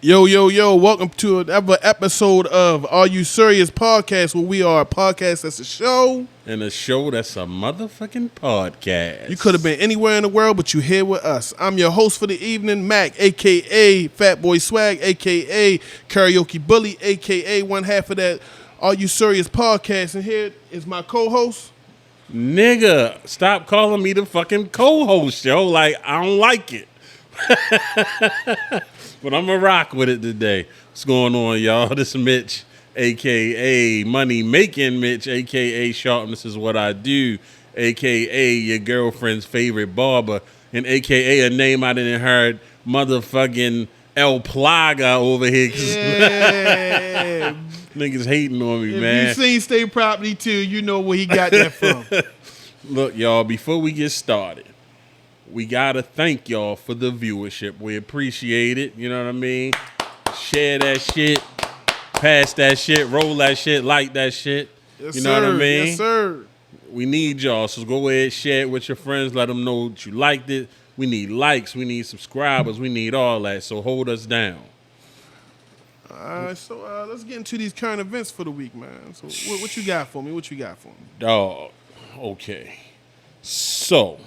Yo, welcome to another episode of Are You Serious Podcast, where we are a podcast that's a show. And a show that's a motherfucking podcast. You could have been anywhere in the world, but you're here with us. I'm your host for the evening, Mac, a.k.a. Fat Boy Swag, a.k.a. Karaoke Bully, a.k.a. one half of that Are You Serious Podcast. And here is my co-host. Nigga, stop calling me the fucking co-host, yo. Like, I don't like it. But I'm going to rock with it today. What's going on, y'all? This is Mitch, a.k.a. Money Making Mitch, a.k.a. Sharpness is what I do, a.k.a. your girlfriend's favorite barber, and a.k.a. a name I didn't heard, motherfucking El Plaga over here. Yeah. Niggas hating on me, If man. you seen State Property 2, you know where he got that from. Look, y'all, before we get started, we got to thank y'all for the viewership. We appreciate it. You know what I mean? Share that shit. Pass that shit. Roll that shit. Like that shit. Yes, you know what I mean? Yes, sir. We need y'all. So go ahead, share it with your friends. Let them know that you liked it. We need likes. We need subscribers. We need all that. So hold us down. All right, so let's get into these current events for the week, man. So what you got for me? Dog. Okay. So,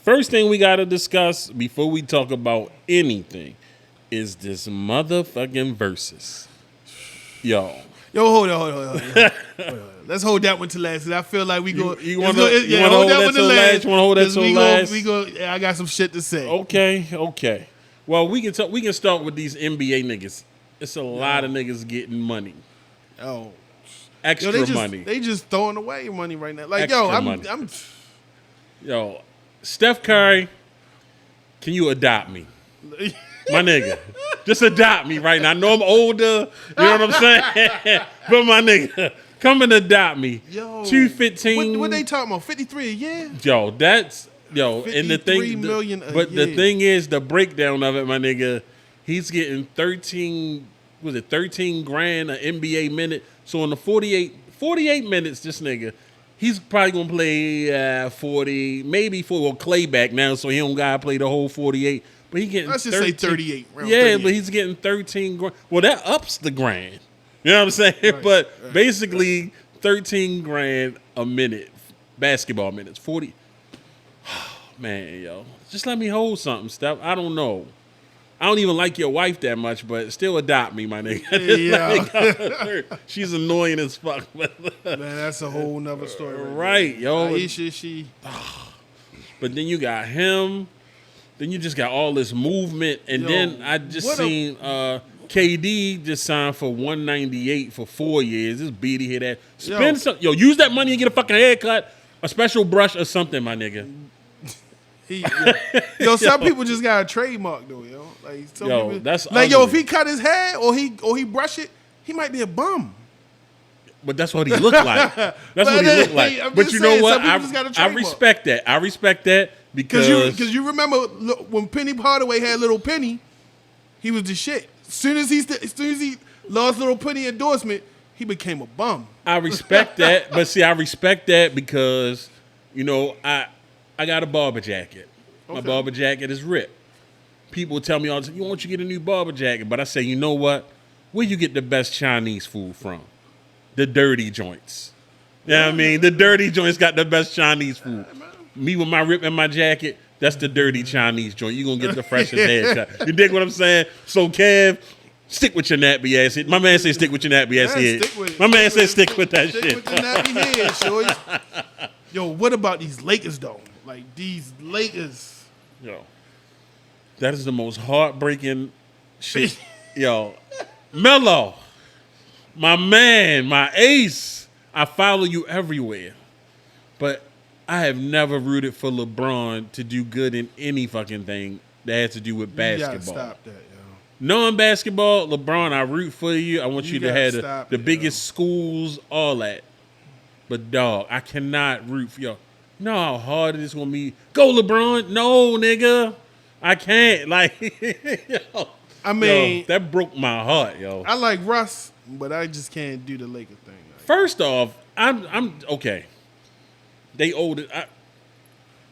first thing we got to discuss before we talk about anything is this motherfucking Verzuz. Yo, hold on. Let's hold that one to last. 'Cause I feel like we go. You want to hold that to last? You want to hold that to last? I got some shit to say. Okay. Well, we can talk. We can start with these NBA niggas. It's a lot of niggas getting money. Oh, extra money. They just throwing away money right now. Like, Extra money. Yo, Steph Curry, can you adopt me? My nigga, just adopt me right now. I know I'm older, you know what I'm saying? But my nigga, come and adopt me. Yo, 215. What they talking about? 53 a year? Yo, and the thing, 53 million a but year. the thing is, the breakdown of it, my nigga, he's getting 13 grand an NBA minute. So in the 48 minutes, this nigga, he's probably going to play 40, maybe for Clay back now, so he don't got to play the whole 48. But he getting Let's just say 38. Yeah, 38. but he's getting 13 grand. Well, that ups the grand. You know what I'm saying? Right, but basically 13 grand a minute, basketball minutes, 40. Man, yo, just let me hold something, Steph. I don't know. I don't even like your wife that much, but still adopt me, my nigga. Yeah. She's annoying as fuck. Man, that's a whole nother story. Right, yo. Aisha, she. But then you got him. Then you just got all this movement. And then I just seen KD just signed for $198 for 4 years. This beady hit that. Spend some. Yo, use that money and get a fucking haircut, a special brush or something, my nigga. Some people just got a trademark though, yo. Like some people, that's like ugly. if he cut his hair or he brush it, he might be a bum. But that's what he looked like. That's what he looked like. I'm But just you saying, know what? some people just got a I trademark. respect that because you remember when Penny Hardaway had Little Penny, he was the shit. As soon as he lost Little Penny endorsement, he became a bum. I respect that, but see, I respect that because you know I got a barber jacket. My barber jacket is ripped. People tell me all the time, "You want you get a new barber jacket?" But I say, you know what? Where you get the best Chinese food from? The dirty joints. You know what I mean? The dirty joints got the best Chinese food. Me with my rip in my jacket, that's the dirty Chinese joint. You're going to get the freshest headshot. You dig what I'm saying? So, Kev, stick with your nappy ass head. My man say stick with your nappy ass head. My man say stick with that shit. Stick with the nappy head, shorty. Yo, what about these Lakers, though? Like, these Lakers. Yo, that is the most heartbreaking shit. Yo, Melo, my man, my ace. I follow you everywhere. But I have never rooted for LeBron to do good in any fucking thing that has to do with basketball. You gotta stop that, yo. Non-basketball, LeBron, I root for you. I want you to have the it, biggest schools, all that. But, dog, I cannot root for y'all. You know how hard it is going to be? Go, LeBron. No, nigga. I can't. Like, yo. I mean, that broke my heart, yo. I like Russ, but I just can't do the Laker thing. First off, I'm okay. They old.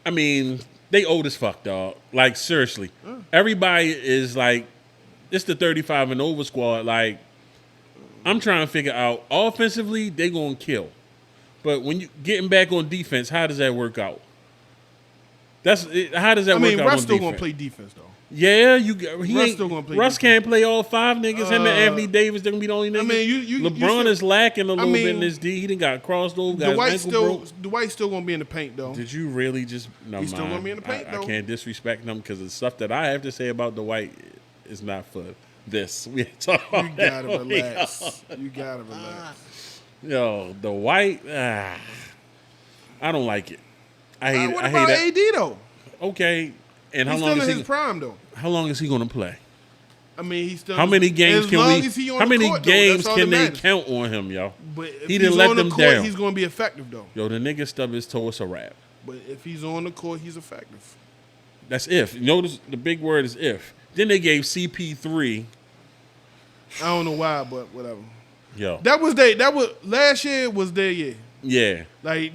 I mean, they old as fuck, dog. Like seriously, everybody is like, it's the 35 and over squad. Like, I'm trying to figure out offensively they gonna kill, but when you getting back on defense, how does that work out? How does that work out? Russ on still defense? gonna play defense though. Yeah, Russ still gonna play Russ defense. can't play all five niggas. Him and Anthony Davis, they're gonna be the only niggas. I mean, LeBron is lacking a little bit in mean, this D. He done got crossed over. Got his ankle broke. Dwight's still gonna be in the paint though. Did you really just? No, He's still gonna be in the paint though. I can't disrespect them because the stuff that I have to say about Dwight is not for this. We talk about You gotta relax. You gotta relax. Yo, Dwight. I don't like it. I hate. What I about hate AD though? Okay, and He's how long still is in he? his prime though. How long is he going to play? I mean, he's still. How many games as can long we? as he on How the many court, though, games that's all can that they matters. count on him, yo? But if He didn't he's let on the them court, down. he's gonna be effective though. Yo, the nigga stubbed his toe. It's a wrap. But if he's on the court, he's effective. That's if. Notice the big word is if. Then they gave CP3. I don't know why, but whatever. Yo. That was last year was their year. Yeah. Like,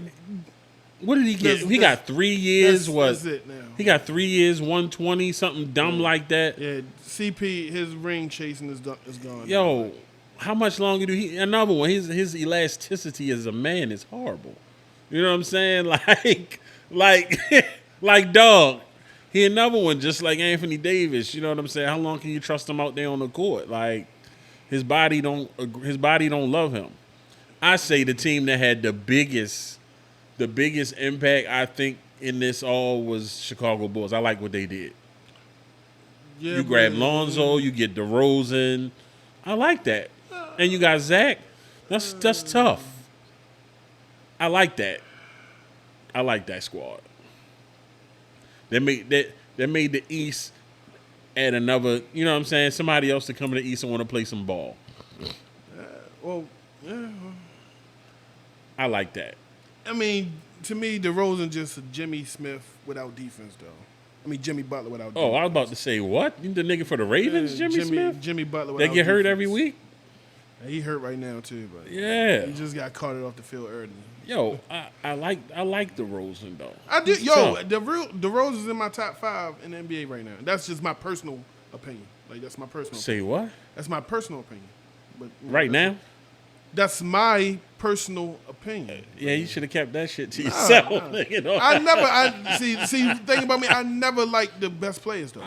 What did he get? He got 3 years. that's it now. He got 3 years, 120, something dumb like that. Yeah, CP, his ring chasing is gone. Yo, how much longer do he? Another one. His elasticity as a man is horrible. You know what I'm saying? Like dog. He another one just like Anthony Davis. You know what I'm saying? How long can you trust him out there on the court? Like his body don't love him. I say the team that had the biggest impact, I think, in this all was Chicago Bulls. I like what they did. Yeah, You grab Lonzo, you get DeRozan. I like that. And you got Zach. That's tough. I like that. I like that squad. They made the East add another, you know what I'm saying, somebody else to come to the East and want to play some ball. Well, yeah. I like that. I mean, to me, DeRozan just a Jimmy Smith without defense, though. I mean, Jimmy Butler without defense. Oh, I was about to say, what? You the nigga for the Ravens, Jimmy Smith? Jimmy Butler They without get hurt defense. every week? He hurt right now, too. But Yeah. he just got carted off the field early. Yo, I like DeRozan, though. I do. He's Yo, tough. DeRozan's in my top 5 in the NBA right now. That's just my personal opinion. Like, that's my personal Say what? That's my personal opinion. But Right now? That's my personal opinion. Yeah, you should have kept that shit to yourself. You know? See, thing about me, I never liked the best players, though.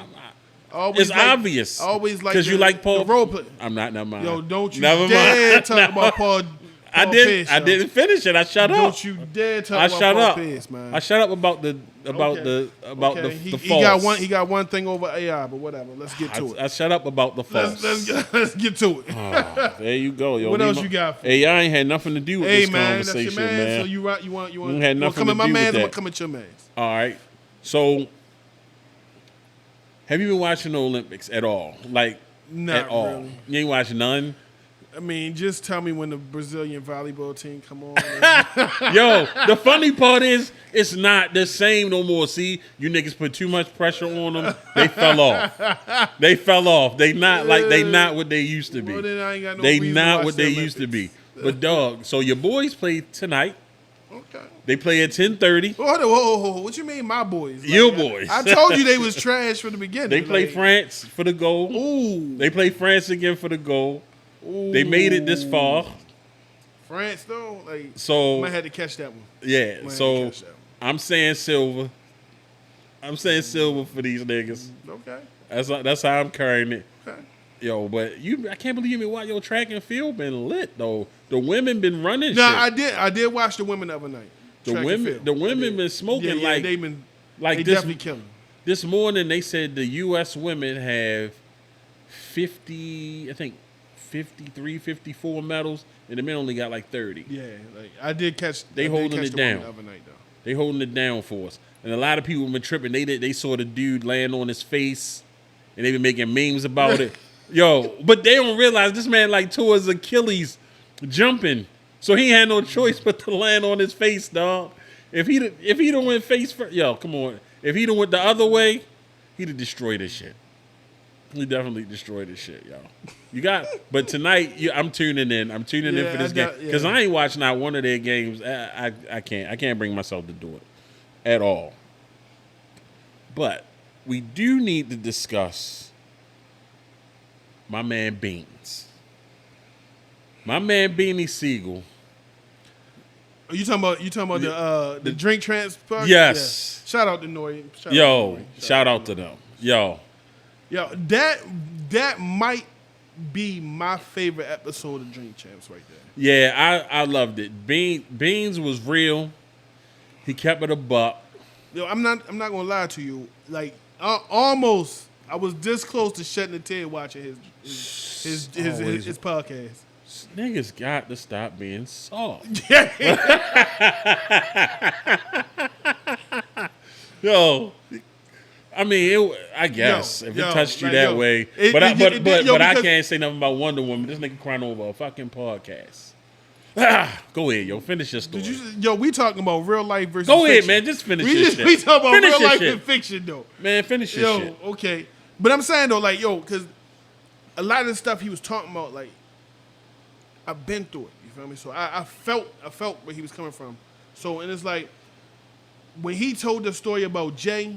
It's obvious. Always like because you like Paul. the role play. I'm not. Never mind. Yo, don't you Never dare mind. talk about Paul. I Pierce, I yo. didn't finish it. I shut up. Don't you dare talk I about shut Paul up. Pierce, man. I shut up about the He false. he got one thing over AI, but whatever. Let's get to it. I shut up about the false. Let's get to it. Oh, there you go, yo. What else you got for me? AI ain't had nothing to do with Hey this man, that's conversation, your man. man. So you want had nothing come to at my do with man? I'm that. gonna come at your man. All right. So, have you been watching the Olympics at all? Like, Not at all? really. You ain't watching none? I mean, just tell me when the Brazilian volleyball team come on. Yo, the funny part is, it's not the same no more. See, you niggas put too much pressure on them. They fell off. They not what they used to be. Well, then I ain't got no They reason to not watch what the they used to be. Olympics. But dog, so your boys play tonight. Okay. They play at 10:30. Whoa, what you mean, my boys? Like, Your boys. I told you they was trash from the beginning. They play like, France for the goal. Ooh, They play France again for the goal. They made it this far. France though, like So I might have to catch that one. yeah, Might so have to catch that I'm saying silver. I'm saying silver for these niggas. one. Okay. That's how I'm carrying it. Okay. Yo, but I can't believe me. Why your track and field been lit though? The women been running. No, shit. I did watch the women the other night. Track and field. The I women did. been smoking Yeah, like they been like they this. definitely killing. This morning they said the U.S. women have 50, I think 53, 54 medals, and the men only got like 30. Yeah, like I did catch. They I did holding catch it the women down. The other night though. They holding it down for us. And a lot of people been tripping. They saw the dude land on his face, and they been making memes about it. Yo, but they don't realize this man like tore his Achilles jumping, so he had no choice but to land on his face, dog. If he don't went face first, yo, come on. If he don't went the other way, he'd have destroyed this shit. He definitely destroyed this shit, y'all. But tonight I'm tuning in. I'm tuning in for this game because I ain't watching not one of their games. I can't bring myself to do it at all. But we do need to discuss my man Beans. My man Beanie Siegel. You talking about the drink transfer? Yes. Yeah. Shout out to Nori. Shout out to them. Yo, that might be my favorite episode of Drink Champs right there. Yeah, I loved it. Beans was real. He kept it a buck. Yo, I'm not gonna lie to you. Like almost, I was this close to shedding a tear watching his podcast. Niggas got to stop being soft. Yo, I mean, I guess if it touched you that way, but I can't say nothing about Wonder Woman. This nigga crying over a fucking podcast. Go ahead, yo. Finish your story. We talking about real life versus Go ahead, fiction. man. Just finish your shit. We talking about Finish real life shit. and fiction, though. Man, finish your shit. Okay. But I'm saying, though, like, because a lot of the stuff he was talking about, like, I've been through it. You feel me? So I felt where he was coming from. So, and it's like, when he told the story about Jay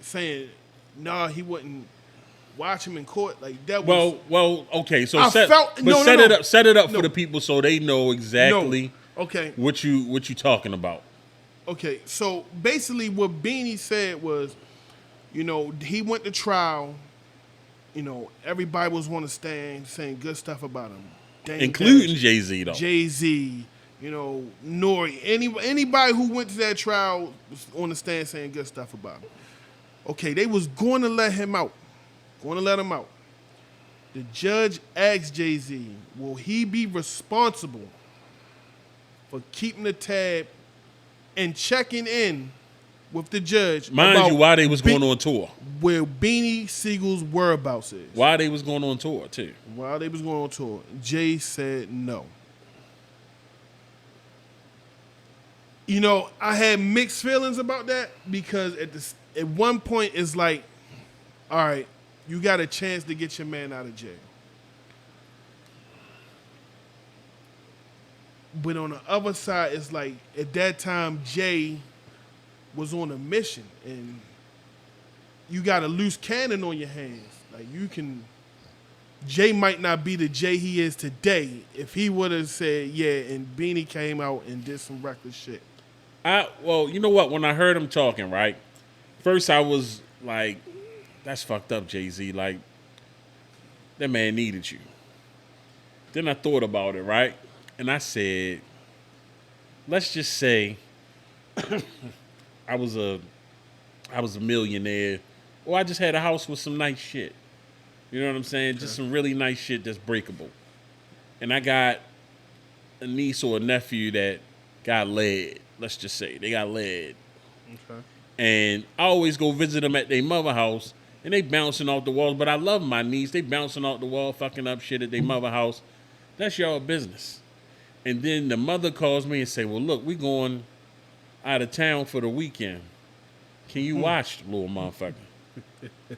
saying, nah, he wouldn't watch him in court, like that was... Well, okay. So set it up for the people so they know exactly what you talking about. Okay, so basically what Beanie said was, he went to trial, everybody was on the stand saying good stuff about him. Including Jay-Z, though. Jay-Z, Nori, anybody who went to that trial was on the stand saying good stuff about him. Okay, they was going to let him out. The judge asked Jay-Z, will he be responsible for keeping the tab and checking in with the judge? Mind you, why they was going on tour. Where Beanie Siegel's whereabouts is. Why they was going on tour, too. While they was going on tour. Jay said no. I had mixed feelings about that because at one point it's like, all right, you got a chance to get your man out of jail. But on the other side, it's like at that time Jay was on a mission and you got a loose cannon on your hands. Like Jay might not be the Jay he is today if he would have said, yeah, and Beanie came out and did some reckless shit. Well, you know what? When I heard him talking, right? First I was like, that's fucked up, Jay-Z. Like, that man needed you. Then I thought about it, right? And I said, let's just say I was a millionaire, or I just had a house with some nice shit. You know what I'm saying? Just some really nice shit that's breakable. And I got a niece or a nephew that got laid. Let's just say they got laid. Okay. And I always go visit them at their mother house, and they bouncing off the walls. But I love my niece. They bouncing off the wall, fucking up shit at their mother house. That's y'all business. And then the mother calls me and say, well, look, we going out of town for the weekend. Can you watch, little motherfucker?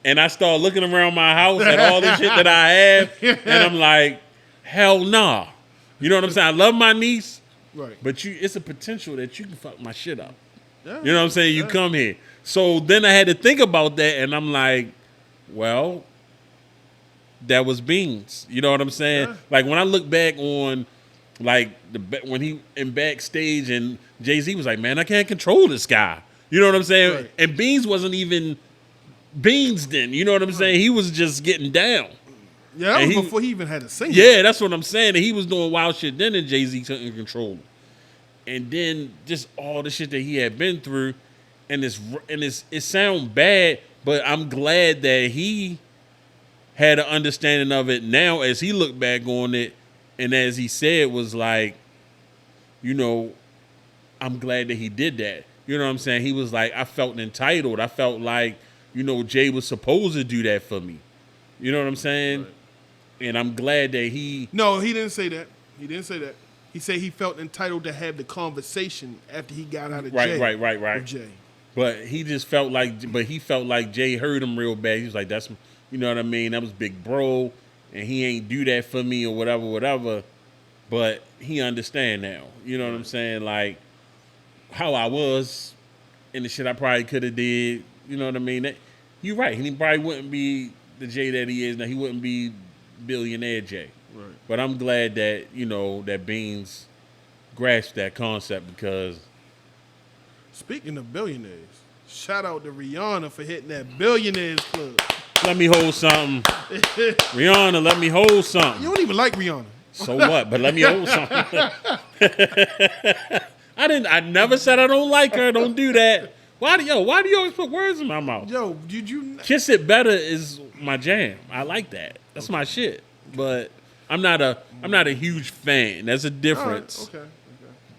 And I start looking around my house at all the shit that I have, and I'm like, hell nah. You know what I'm saying? I love my niece, right? But it's a potential that you can fuck my shit up. Yeah. You know what I'm saying? You come here. So then I had to think about that, and I'm like, well, that was Beans. You know what I'm saying? Yeah. Like when I look back on, like when he in backstage and Jay-Z was like, man, I can't control this guy. You know what I'm saying? Right. And Beans wasn't even Beans then. You know what I'm saying? He was just getting down. Yeah, that was before he even had a single. Yeah, that's what I'm saying. And he was doing wild shit then, and Jay-Z couldn't control him. And then just all the shit that he had been through, and it sounds bad, but I'm glad that he had an understanding of it now as he looked back on it, and as he said was like, I'm glad that he did that. You know what I'm saying? He was like, I felt entitled. I felt like, Jay was supposed to do that for me. You know what I'm saying? Right. And I'm glad that he... No, he didn't say that. He said he felt entitled to have the conversation after he got out of jail. Right. With Jay. But he just felt like, Jay heard him real bad. He was like, that's You know what I mean? That was big bro, and he ain't do that for me or whatever. But he understand now. You know what I'm saying? Like how I was and the shit I probably could have did. You know what I mean? You're right. He probably wouldn't be the Jay that he is now. He wouldn't be billionaire Jay. Right. But I'm glad that, that Beans grasped that concept because... Speaking of billionaires, shout out to Rihanna for hitting that Billionaires Club. Let me hold something. Rihanna, let me hold something. You don't even like Rihanna. So what? But let me hold something. I never said I don't like her. Don't do that. Why do you always put words in my mouth? Yo, did you... Kiss It Better is my jam. I like that. That's my shit. But I'm not a huge fan. There's a difference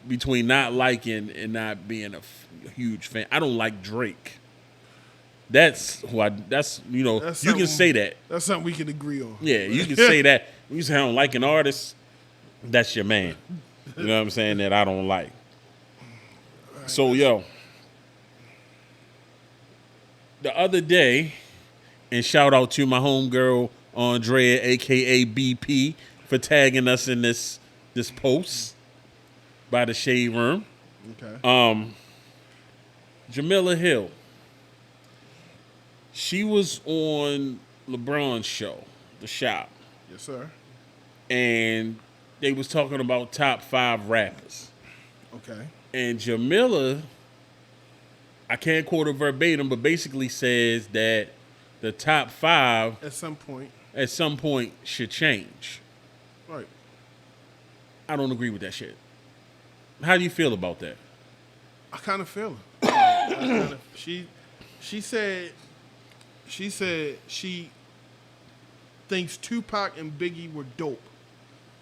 between not liking and not being a huge fan. I don't like Drake. That's you can say that. That's something we can agree on. Yeah, you can say that. When you say I don't like an artist, that's your man. You know what I'm saying? That I don't like. Right, so, the other day, and shout out to my homegirl, Andrea, a.k.a. BP, for tagging us in this post by the Shade Room. Okay. Jamila Hill. She was on LeBron's show, The Shop. Yes, sir. And they was talking about top 5 rappers. Okay. And Jamila, I can't quote her verbatim, but basically says that the top 5 at some point should change. Right. I don't agree with that shit. How do you feel about that? I kind of feel it. She said she thinks Tupac and Biggie were dope,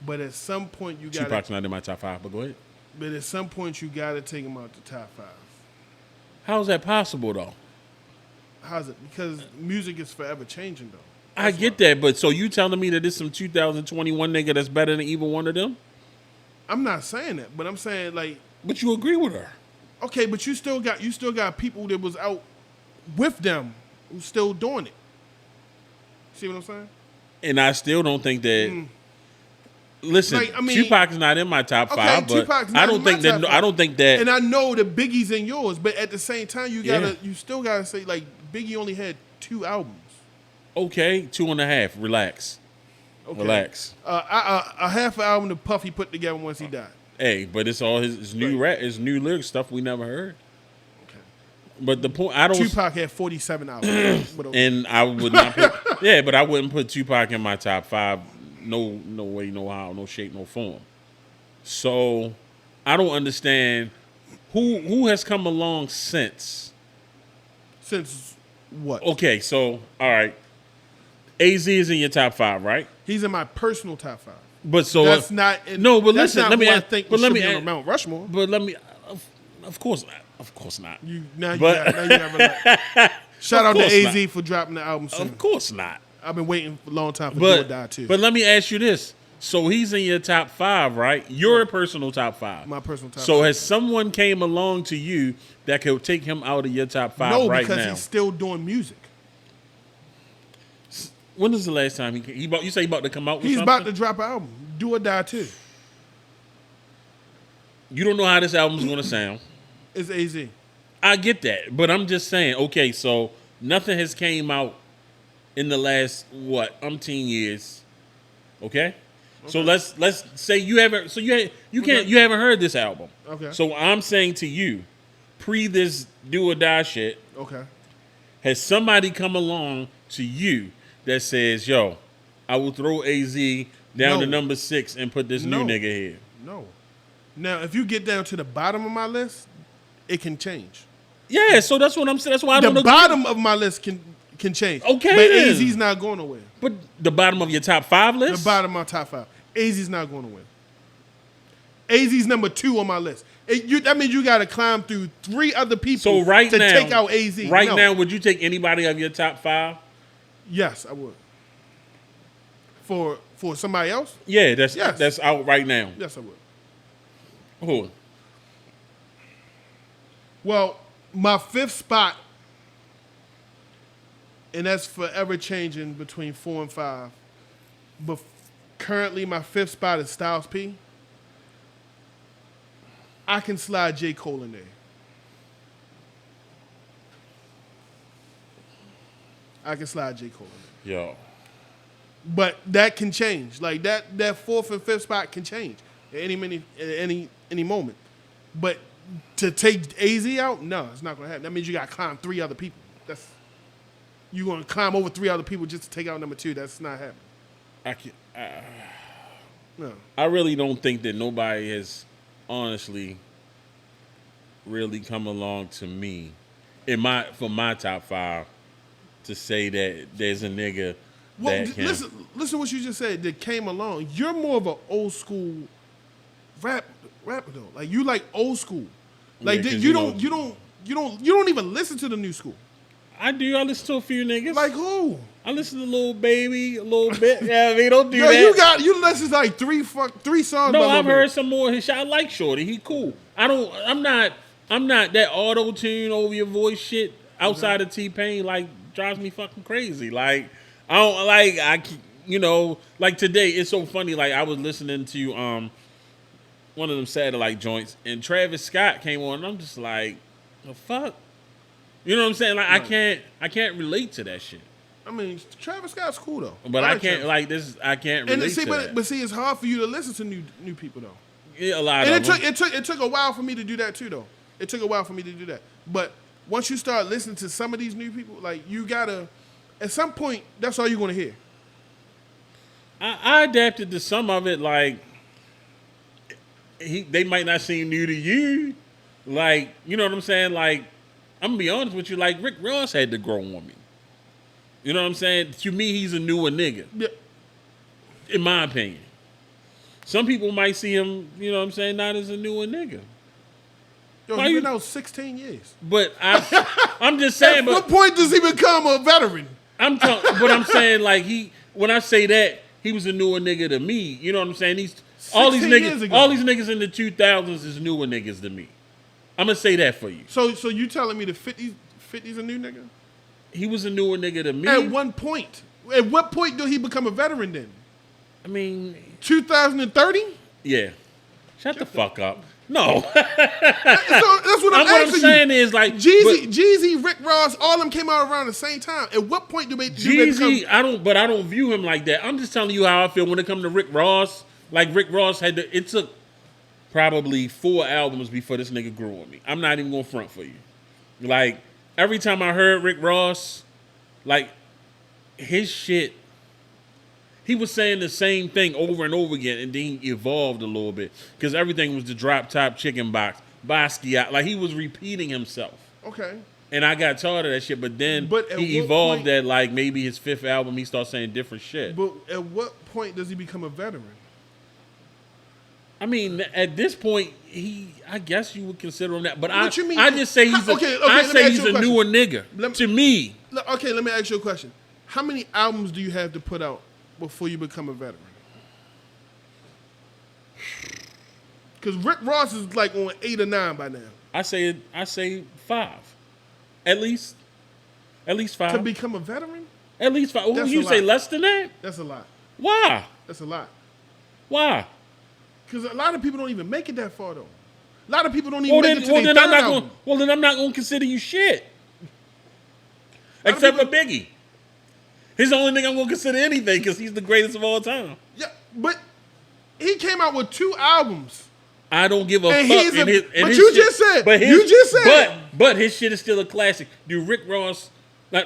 but at some point you got Tupac's not in my top 5, but go ahead. But at some point you got to take them out the top 5. How is that possible though? How's it? Because music is forever changing though. I get that, but so you telling me that this some 2021 nigga that's better than either one of them? I'm not saying that, but I'm saying like. But you agree with her. Okay, but you still got people that was out with them who's still doing it. See what I'm saying? And I still don't think that. Listen, like, Tupac's not in my top 5, but I don't think that. And I know that Biggie's in yours, but at the same time, you still gotta say like Biggie only had 2 albums. Okay, 2.5. Relax. Okay. Relax. A half an album that Puffy put together once he died. Hey, but it's all his new rap, his new lyric stuff we never heard. Okay. But the point I don't. Tupac had 47 albums, and I would not. But I wouldn't put Tupac in my top 5. No way, no how, no shape, no form. So I don't understand who has come along since. Since what? Okay, so all right, AZ is in your top 5, right? He's in my personal top 5. But so that's not. No, but that's listen. not Let me. I think. But let me. On Mount Rushmore. But let me. Of course not. Of course not. Now you got shout out to AZ for dropping the album soon. Of course not. I've been waiting for a long time for Do or Die too. But let me ask you this. So he's in your top 5, right? Your personal top 5. My personal top 5. So has someone came along to you that could take him out of your top 5 right now? No, because he's still doing music. When was the last time you say he about to come out with something? He's about to drop an album. Do or Die too. You don't know how this album's going to sound. It's AZ. I get that. But I'm just saying, okay, so nothing has came out in the last umpteen years, okay? So let's say you haven't. So you haven't heard this album. Okay. So I'm saying to you, pre this Do or Die shit. Okay. Has somebody come along to you that says, "Yo, I will throw AZ down to number 6 and put this new nigga here"? No. Now, if you get down to the bottom of my list, it can change. Yeah. So that's what I'm saying. That's why I don't. The bottom of my list can change. Okay, but AZ's not going nowhere. But the bottom of your top 5 list? The bottom of my top 5. AZ's not going to win. AZ's number 2 on my list. That means you got to climb through 3 other people to take out AZ. Right now, would you take anybody of your top 5? Yes, I would. For somebody else? Yeah, that's out right now. Yes, I would. Who? Well, my 5th spot and that's forever changing between 4 and 5. But currently, my 5th spot is Styles P. I can slide J. Cole in there. I can slide J. Cole in there. Yo. But that can change. Like that 4th and 5th spot can change at any moment. But to take AZ out, no, it's not gonna happen. That means you gotta climb 3 other people. You're gonna climb over 3 other people just to take out number 2. That's not happening. No. I really don't think that nobody has honestly really come along to me for my top 5 to say that there's a nigga that can. Listen to what you just said. That came along. You're more of an old school rapper though. Like you like old school. Like Yeah, you don't even listen to the new school. I do. I listen to a few niggas. Like who? I listen to Lil Baby a little bit. Yeah, I mean, don't do that. You listen to like three songs. No, by I've Lil heard Baby. some more of his shit. I like Shorty. He cool. I'm not that auto tune over your voice shit outside of T-Pain. Like drives me fucking crazy. Like I don't like today. It's so funny. Like I was listening to one of them satellite joints, and Travis Scott came on, and I'm just like, the fuck. You know what I'm saying? Like right. I can't relate to that shit. I mean, Travis Scott's cool though. But I can't like this. I can't relate to that. But see, it's hard for you to listen to new people though. Yeah, a lot and of them. it took a while for me to do that too though. It took a while for me to do that. But once you start listening to some of these new people, like you gotta, at some point, that's all you're gonna hear. I adapted to some of it. Like they might not seem new to you. Like you know what I'm saying? Like I'm gonna be honest with you. Like Rick Ross had to grow on me. You know what I'm saying? To me, he's a newer nigga. Yeah. In my opinion. Some people might see him, you know what I'm saying, not as a newer nigga. Yo, he's been out 16 years. But I'm just saying. At what point does he become a veteran? But I'm saying, like, when I say that, he was a newer nigga to me. You know what I'm saying? All these niggas in the 2000s is newer niggas to me. I'm going to say that for you. So you telling me the 50's a new nigga? He was a newer nigga to me. At one point. At what point did he become a veteran then? I mean... 2030? Yeah. Shut the fuck up. No. So that's what I'm asking what I'm saying is like... Jeezy, Rick Ross, all of them came out around the same time. At what point do they Jeezy, I don't view him like that. I'm just telling you how I feel when it comes to Rick Ross. Like Rick Ross it took probably 4 albums before this nigga grew on me. I'm not even going to front for you. Like... Every time I heard Rick Ross, like, his shit, he was saying the same thing over and over again, and then he evolved a little bit. Because everything was the drop-top chicken box, Basquiat. Like, he was repeating himself. Okay. And I got tired of that shit, but then he evolved at, like, maybe his 5th album, he started saying different shit. But at what point does he become a veteran? I mean, at this point, I guess you would consider him that. But what you mean? I just say he's a newer nigga to me. Okay, let me ask you a question. How many albums do you have to put out before you become a veteran? Because Rick Ross is like on 8 or 9 by now. I say 5. At least 5. To become a veteran? At least 5. Would you say less than that? That's a lot. Why? That's a lot. Why? Because a lot of people don't even make it that far, though. A lot of people don't even make it to their third album. Well, then I'm not going to consider you shit. Except for Biggie. He's the only nigga I'm going to consider anything because he's the greatest of all time. Yeah, but he came out with 2 albums. I don't give a fuck. But his shit is still a classic. Dude, Rick Ross, I'm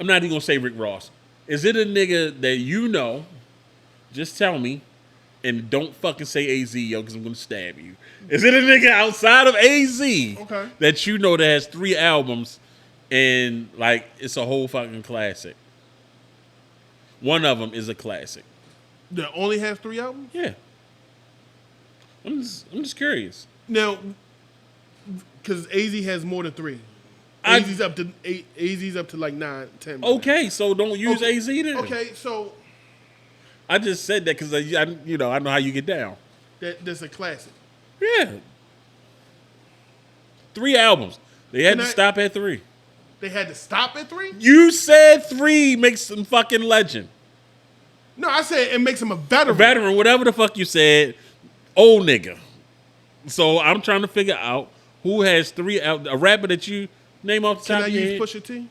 not even going to say Rick Ross. Is it a nigga that you know, just tell me, and don't fucking say AZ, yo, because I'm going to stab you. Is it a nigga outside of AZ that you know that has 3 albums and, like, it's a whole fucking classic? One of them is a classic. That only has 3 albums? Yeah. I'm just curious. Now, because AZ has more than 3. AZ's up to like 9, 10. Right okay, now. So don't use AZ then. Okay, so... I just said that because I know how you get down. That's a classic. Yeah. 3 albums. They had to stop at 3. They had to stop at 3? You said 3 makes him fucking legend. No, I said it makes him a veteran. A veteran, whatever the fuck you said, old nigga. So I'm trying to figure out who has 3 a rapper that you name off the top of your head. Can I use Pusha T?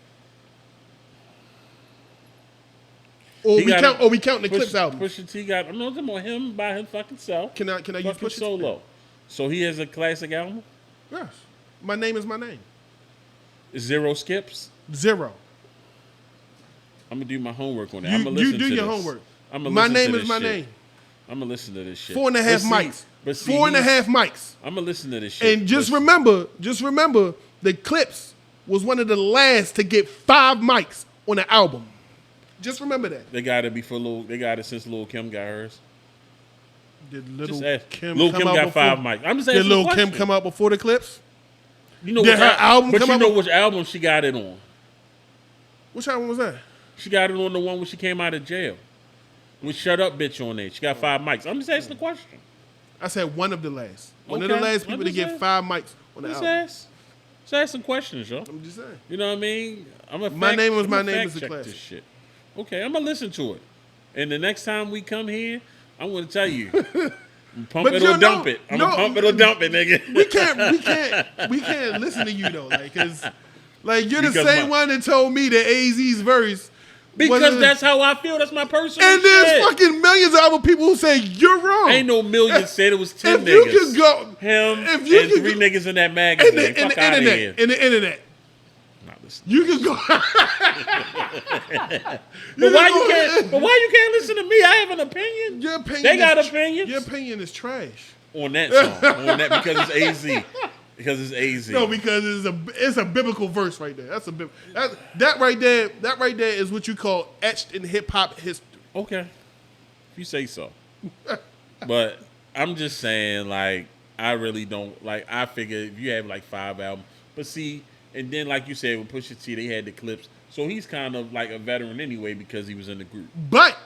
Or we count the Clips album. Pusha T got. I'm not talking about him by his fucking self. Can I use Pusha T? Solo? So he has a classic album. Yes. My Name Is My Name. 0 skips. 0. I'm gonna do my homework on that. I'm gonna You listen do to your this. homework. I'm gonna My listen Name to Is this My shit. Name. I'm gonna listen to this shit. 4.5 mics. But see, 4.5 mics. I'm gonna listen to this shit. And just remember, the Clips was one of the last to get 5 mics on an album. Just remember that. They got it before Lil. They got it since Lil Kim got hers. Did Lil Kim come got out 5 mics. I'm just asking. Did Lil Kim come out before the Clips? You know Did her album but come you out know which album she got it on? Which album was that? She got it on the one when she came out of jail. With Shut Up Bitch on there. She got 5 mics. I'm just asking the question. I said one of the last. One of the last people to get 5 mics on the album. Just ask some questions, yo. I'm just saying. You know what I mean? My Name Is a classic. This shit. Okay, I'm gonna listen to it. And the next time we come here, I'm gonna tell you. Pump it or dump it. I'm gonna pump it or dump it, nigga. We can't listen to you though, like, cause like you're the same one that told me that AZ's verse. Because that's how I feel. That's my personal and there's shit. fucking millions of other people who say you're wrong. Ain't no millions said it was 10 if niggas. You could go, him if you and 3 niggas in that magazine. Fuck out of here. In the internet. You can go. But why you can't listen to me? I have an opinion. Your opinion. They got opinions. Your opinion is trash on that song. On that because it's AZ. Because it's AZ. No, because it's a biblical verse right there. That's that right there. That right there is what you call etched in hip hop history. Okay, if you say so. But I'm just saying, like, I really don't like. I figure if you have like 5 albums, but see. And then, like you said, with Pusha T, they had the Clips. So he's kind of like a veteran anyway because he was in the group. But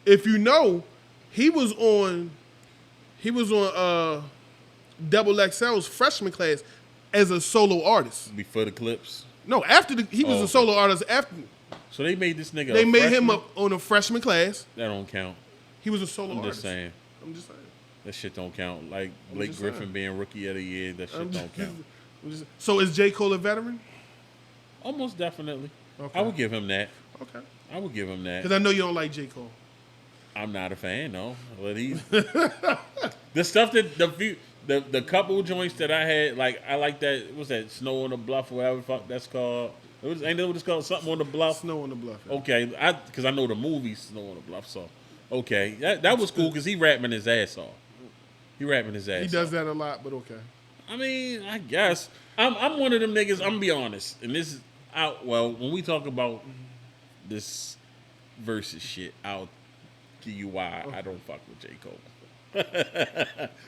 if you know, he was on Double XL's freshman class as a solo artist. Before the Clips? No, after he was a solo artist after. So they made this nigga They made him up on a freshman class. That don't count. He was a solo artist. I'm just saying. That shit don't count. Like Blake Griffin being Rookie of the Year, that shit don't count. So is J. Cole a veteran? Almost definitely. Okay. I would give him that. Okay. I would give him that. Because I know you don't like J. Cole. I'm not a fan, no. But he's the stuff that the couple joints that I had, like I like that. What's that? Snow on the Bluff, or whatever the fuck that's called. Ain't that what it's called? Something on the Bluff. Snow on the Bluff. Yeah. Okay, because I know the movie Snow on the Bluff. So okay, that was cool because he rapping his ass off. He does that a lot, but okay. I mean, I guess I'm one of them niggas. I'm gonna be honest, and this is out. Well, when we talk about this versus shit, I'll tell you why I don't fuck with J. Cole.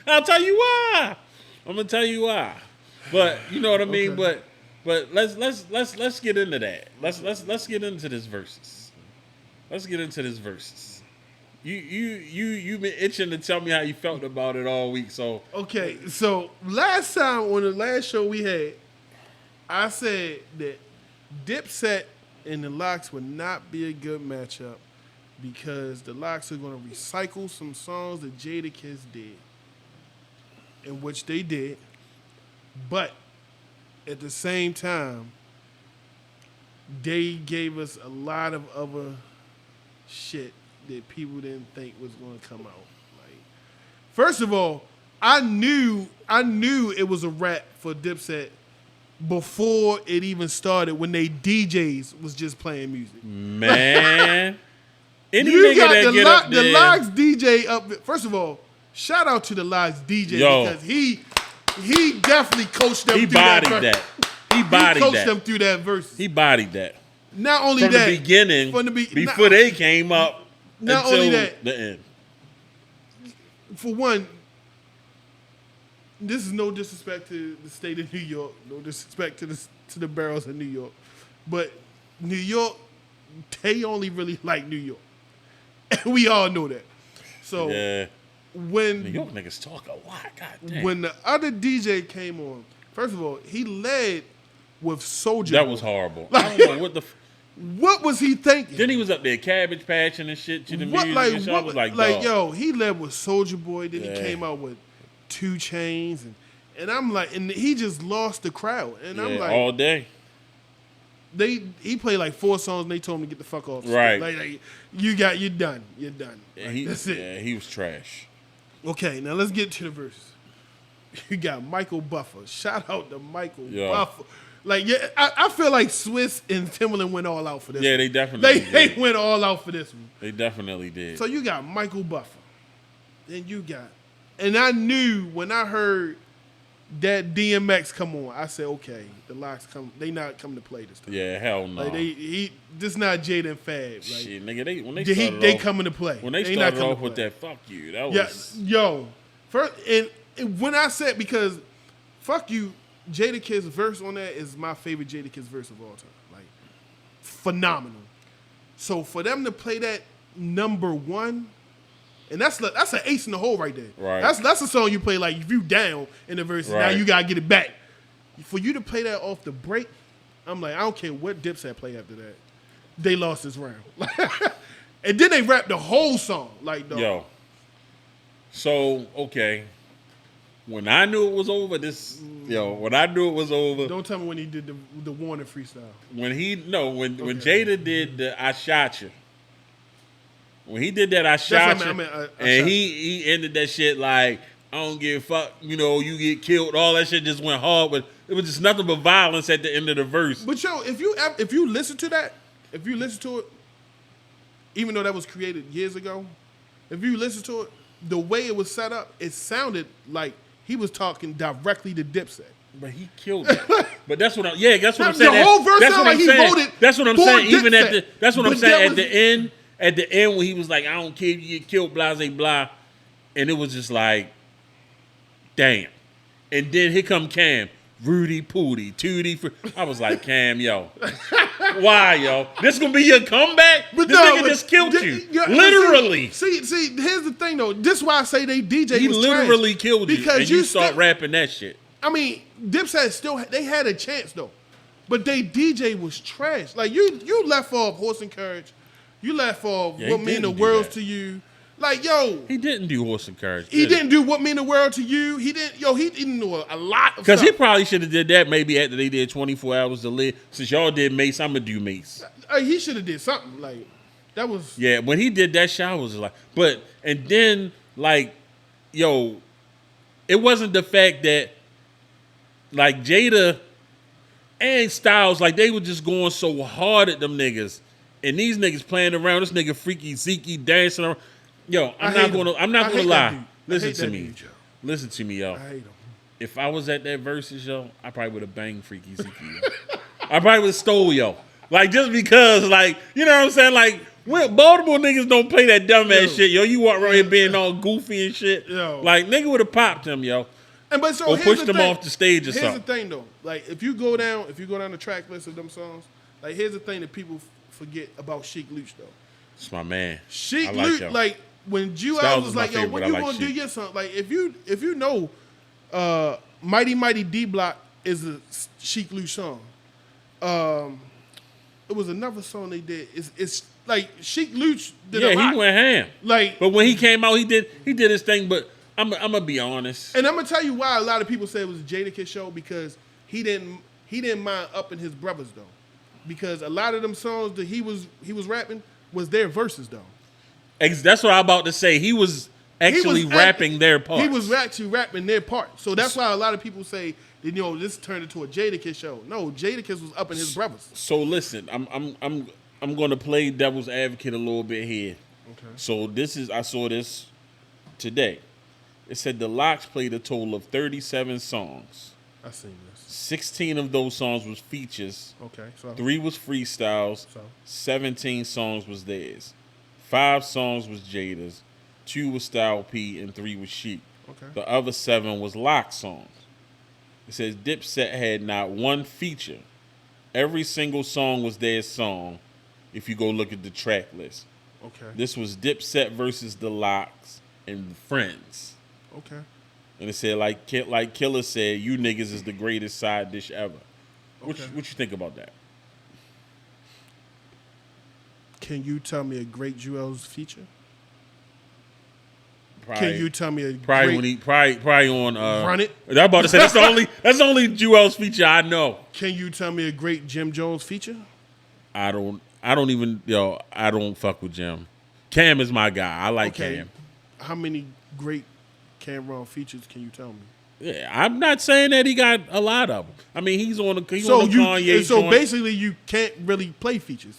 I'll tell you why. I'm gonna tell you why. But you know what I mean. Okay. But let's get into that. Let's get into this versus. Let's get into this versus. You've been itching to tell me how you felt about it all week. So okay, so last time on the last show we had, I said that Dipset and the Lox would not be a good matchup because the Lox are going to recycle some songs that Jadakiss did, in which they did, but at the same time, they gave us a lot of other shit that people didn't think was going to come out. Like, first of all, I knew it was a rap for Dipset before it even started when they DJs was just playing music. Man. Any you nigga got that get up there. The Lox DJ up. First of all, shout out to the Lox DJ because he definitely coached them through that verse. He coached them through that verse. He bodied that. Not only from that. The beginning, before they came up not until only that, the end. For one, this is no disrespect to the state of New York, no disrespect to the boroughs of New York, but New York, they only really like New York. And we all know that. So when New York niggas talk a lot, goddamn. When the other DJ came on, first of all, he led with Soulja That Boy. was horrible. I don't know what the. What was he thinking? Then he was up there cabbage patching and shit to the What, music. like, And shit. I what, was like, like dog. yo, he led with Soulja Boy. Then he Yeah. came out with 2 Chainz, and I'm like, and he just lost the crowd. And I'm like, all day. he played like 4 songs, and they told him to get the fuck off. Right. Like you're done. You're done. Like, that's it. Yeah, he was trash. Okay, now let's get to the verses. You got Michael Buffer. Shout out to Michael Yeah. Buffer. Like, yeah, I feel like Swiss and Timbaland went all out for this. Yeah, one. they definitely They did. went all out for this one. They definitely did. So you got Michael Buffer. Then you got, and I knew when I heard that DMX come on, I said, okay, the Lox they not coming to play this time. Yeah, hell no. Like this not Jada and Fab. Like, Shit, nigga, when they they started off, coming to play. when they not started coming off to with play. that fuck you, that Yeah, was yo, first and when I said, because fuck you, Jada Kid's verse on that is my favorite Jada Kid's verse of all time. Like, phenomenal. So for them to play that number 1, and that's an ace in the hole right there. Right. That's a song you play like if you down in the verse, now Right. you gotta get it back. For you to play that off the break, I'm like, I don't care what Dipset play after that. They lost this round. And then they rapped the whole song. Like, dog. yo. So okay, when I knew it was over, when I knew it was over, Don't tell me when he did the Warner freestyle. when Okay. Jada did the I Shot You, when he did that I Shot what I You, meant, I and shot he ended that shit like, I don't give a fuck, you get killed, all that shit just went hard, but it was just nothing but violence at the end of the verse. But yo, if you listen to that, if you listen to it, even though that was created years ago, if you listen to it, the way it was set up, it sounded like he was talking directly to Dipset. But he killed it. But that's what I'm saying. The whole verse That's sound what like I'm he saying. voted That's what I'm for saying. Even at Dipset. that's what I'm But saying. that At was- the end when he was like, I don't care if you get killed, blah, blah, blah. And it was just like, damn. And then here come Cam. Rudy Pooty, Tootie. I was like, Cam, yo. Why, yo? This gonna be your comeback? This nigga just killed you. Literally. See, here's the thing though. This is why I say they DJ He was literally trash. killed you. Because And you start rapping that shit. I mean, Dipset they had a chance though, but they DJ was trash. Like you left off Horse and Courage, you left off Yeah, he What Mean the didn't do World that. to You. Like yo, He didn't do Horse and Courage. he didn't do What Mean the World to You. He didn't do a lot of Because stuff. he probably should have did that maybe after they did 24 Hours to Live. Since y'all did Mace, I'm going to do Mace. He should have did something like that. Was Yeah, when he did that shit, I was like, and then, like, yo, it wasn't the fact that, like, Jada and Styles, like, they were just going so hard at them niggas. And these niggas playing around, this nigga Freaky Zeke dancing around. Yo, I'm not gonna hate that lie. dude. I Listen hate to that me. dude, yo. Listen to me, yo. I hate him. If I was at that Verzuz, yo, I probably would have banged Freaky Zeke. Yo. I probably would have stole, yo. Like, just because, like, you know what I'm saying? Like, Baltimore niggas don't play that dumbass shit, yo. You walk around here being all goofy and shit. Yo. Like, nigga would have popped him, yo. But so Or here's pushed the them thing. off the stage or Here's something. the thing though. Like if you go down the track list of them songs, like here's the thing that people forget about Sheik Luch though. It's my man. Sheik I like Luch, him. like when Styles Jewel is was my like, yo, favorite, when but you I like gonna do Sheik. your song? Like if you know Mighty Mighty D Block is a Sheik Luch song. It was another song they did. It's like Sheik Luch did a lot. Yeah, he went ham. Like, But when he came out, he did his thing, but I'm gonna be honest. and I'm gonna tell you why a lot of people say it was a Jadakiss show, because he didn't mind upping his brothers though, because a lot of them songs that he was rapping was their verses though. That's what I'm about to say. He was actually rapping their parts. He was actually rapping their part. So that's why a lot of people say that, this turned into a Jadakiss show. No, Jadakiss was upping his brothers. So listen, I'm gonna play devil's advocate a little bit here. Okay. So I saw this today. It said the Lox played a total of 37 songs. I seen this. 16 of those songs was features. Okay, so 3 was freestyles. So? 17 songs was theirs. 5 songs was Jada's. 2 was Style P and 3 was Sheik. Okay. The other 7 was Lox songs. It says Dipset had not one feature. Every single song was their song. If you go look at the track list. Okay. This was Dipset versus the Lox and Friends. Okay. And it said, like Killer said, you niggas is the greatest side dish ever. What you think about that? Can you tell me a great Jewel's feature? Probably, Can you tell me a probably great... when he probably on Run It? I'm about to say that's the only Jewel's feature I know. Can you tell me a great Jim Jones feature? I don't fuck with Jim. Cam is my guy. I like Cam. How many great Cameron features can you tell me? Yeah, I'm not saying that he got a lot of them. I mean, he's on the Kanye. So joint. basically, you can't really play features.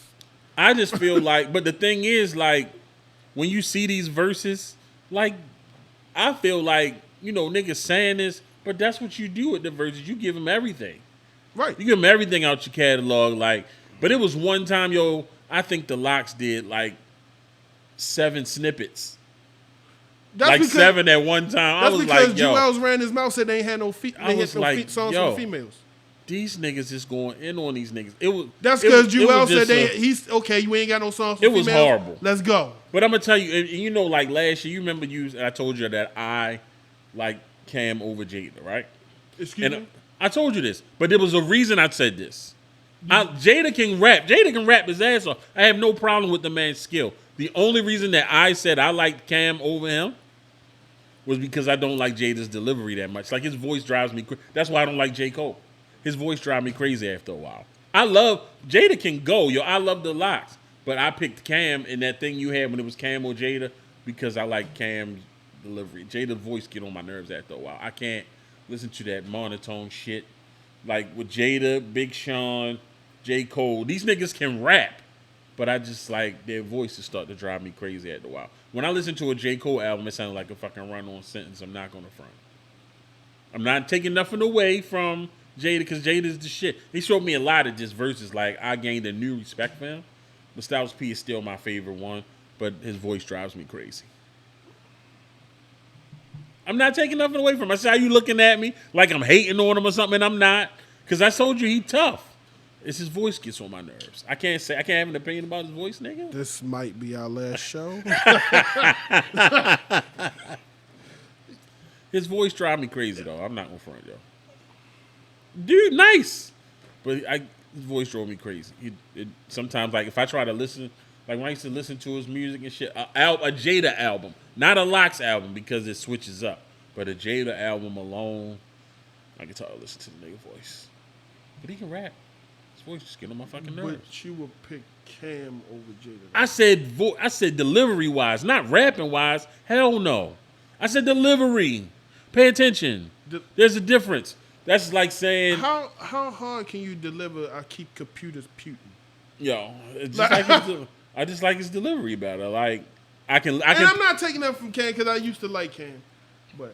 I just feel like, but the thing is, like, when you see these verses, like, I feel like, niggas saying this, but that's what you do with the verses. You give them everything. Right. You give them everything out your catalog, like, but it was one time, I think the Lox did, like, 7 snippets. That's like 7 at one time. I was like, yo. That's because Jewels ran his mouth, said they ain't had no feet. They had no songs for the females. These niggas is going in on these niggas. That's because Jewel said he's okay. You ain't got no songs for females. It was horrible. Let's go. But I'm gonna tell you, like last year, you remember I told you that I like Cam over Jada, right? Excuse me. I told you this, but there was a reason I said this. Jada can rap. Jada can rap his ass off. I have no problem with the man's skill. The only reason that I said I liked Cam over him was because I don't like Jada's delivery that much. Like, his voice drives me crazy. That's why I don't like J. Cole. His voice drives me crazy after a while. Jada can go, I love the Lox. But I picked Cam in that thing you had when it was Cam or Jada because I like Cam's delivery. Jada's voice get on my nerves after a while. I can't listen to that monotone shit. Like, with Jada, Big Sean, J. Cole, these niggas can rap. But I just like their voices start to drive me crazy after a while. When I listen to a J. Cole album, it sounds like a fucking run-on sentence. I'm not going to front. I'm not taking nothing away from Jada because Jada's the shit. He showed me a lot of just verses. Like, I gained a new respect for him. But Styles P is still my favorite one, but his voice drives me crazy. I'm not taking nothing away from him. I see how you looking at me like I'm hating on him or something, and I'm not. Because I told you he tough. It's his voice gets on my nerves. I can't have an opinion about his voice, nigga. This might be our last show. His voice drive me crazy though. I'm not gonna front, yo. Dude, nice, but his voice drove me crazy. Sometimes, like, if I try to listen, like when I used to listen to his music and shit, a Jada album, not a Lox album because it switches up, but a Jada album alone, I can tell I listen to the nigga voice. But he can rap. His voice just get on my fucking nerves. But you would pick Cam over Jada. I said delivery wise, not rapping wise. Hell no. I said delivery. Pay attention. There's a difference. That's like saying how hard can you deliver? I keep computers puting. Yo, it's just I just like his delivery better. Like I can. And I'm not taking that from Cam because I used to like Cam, but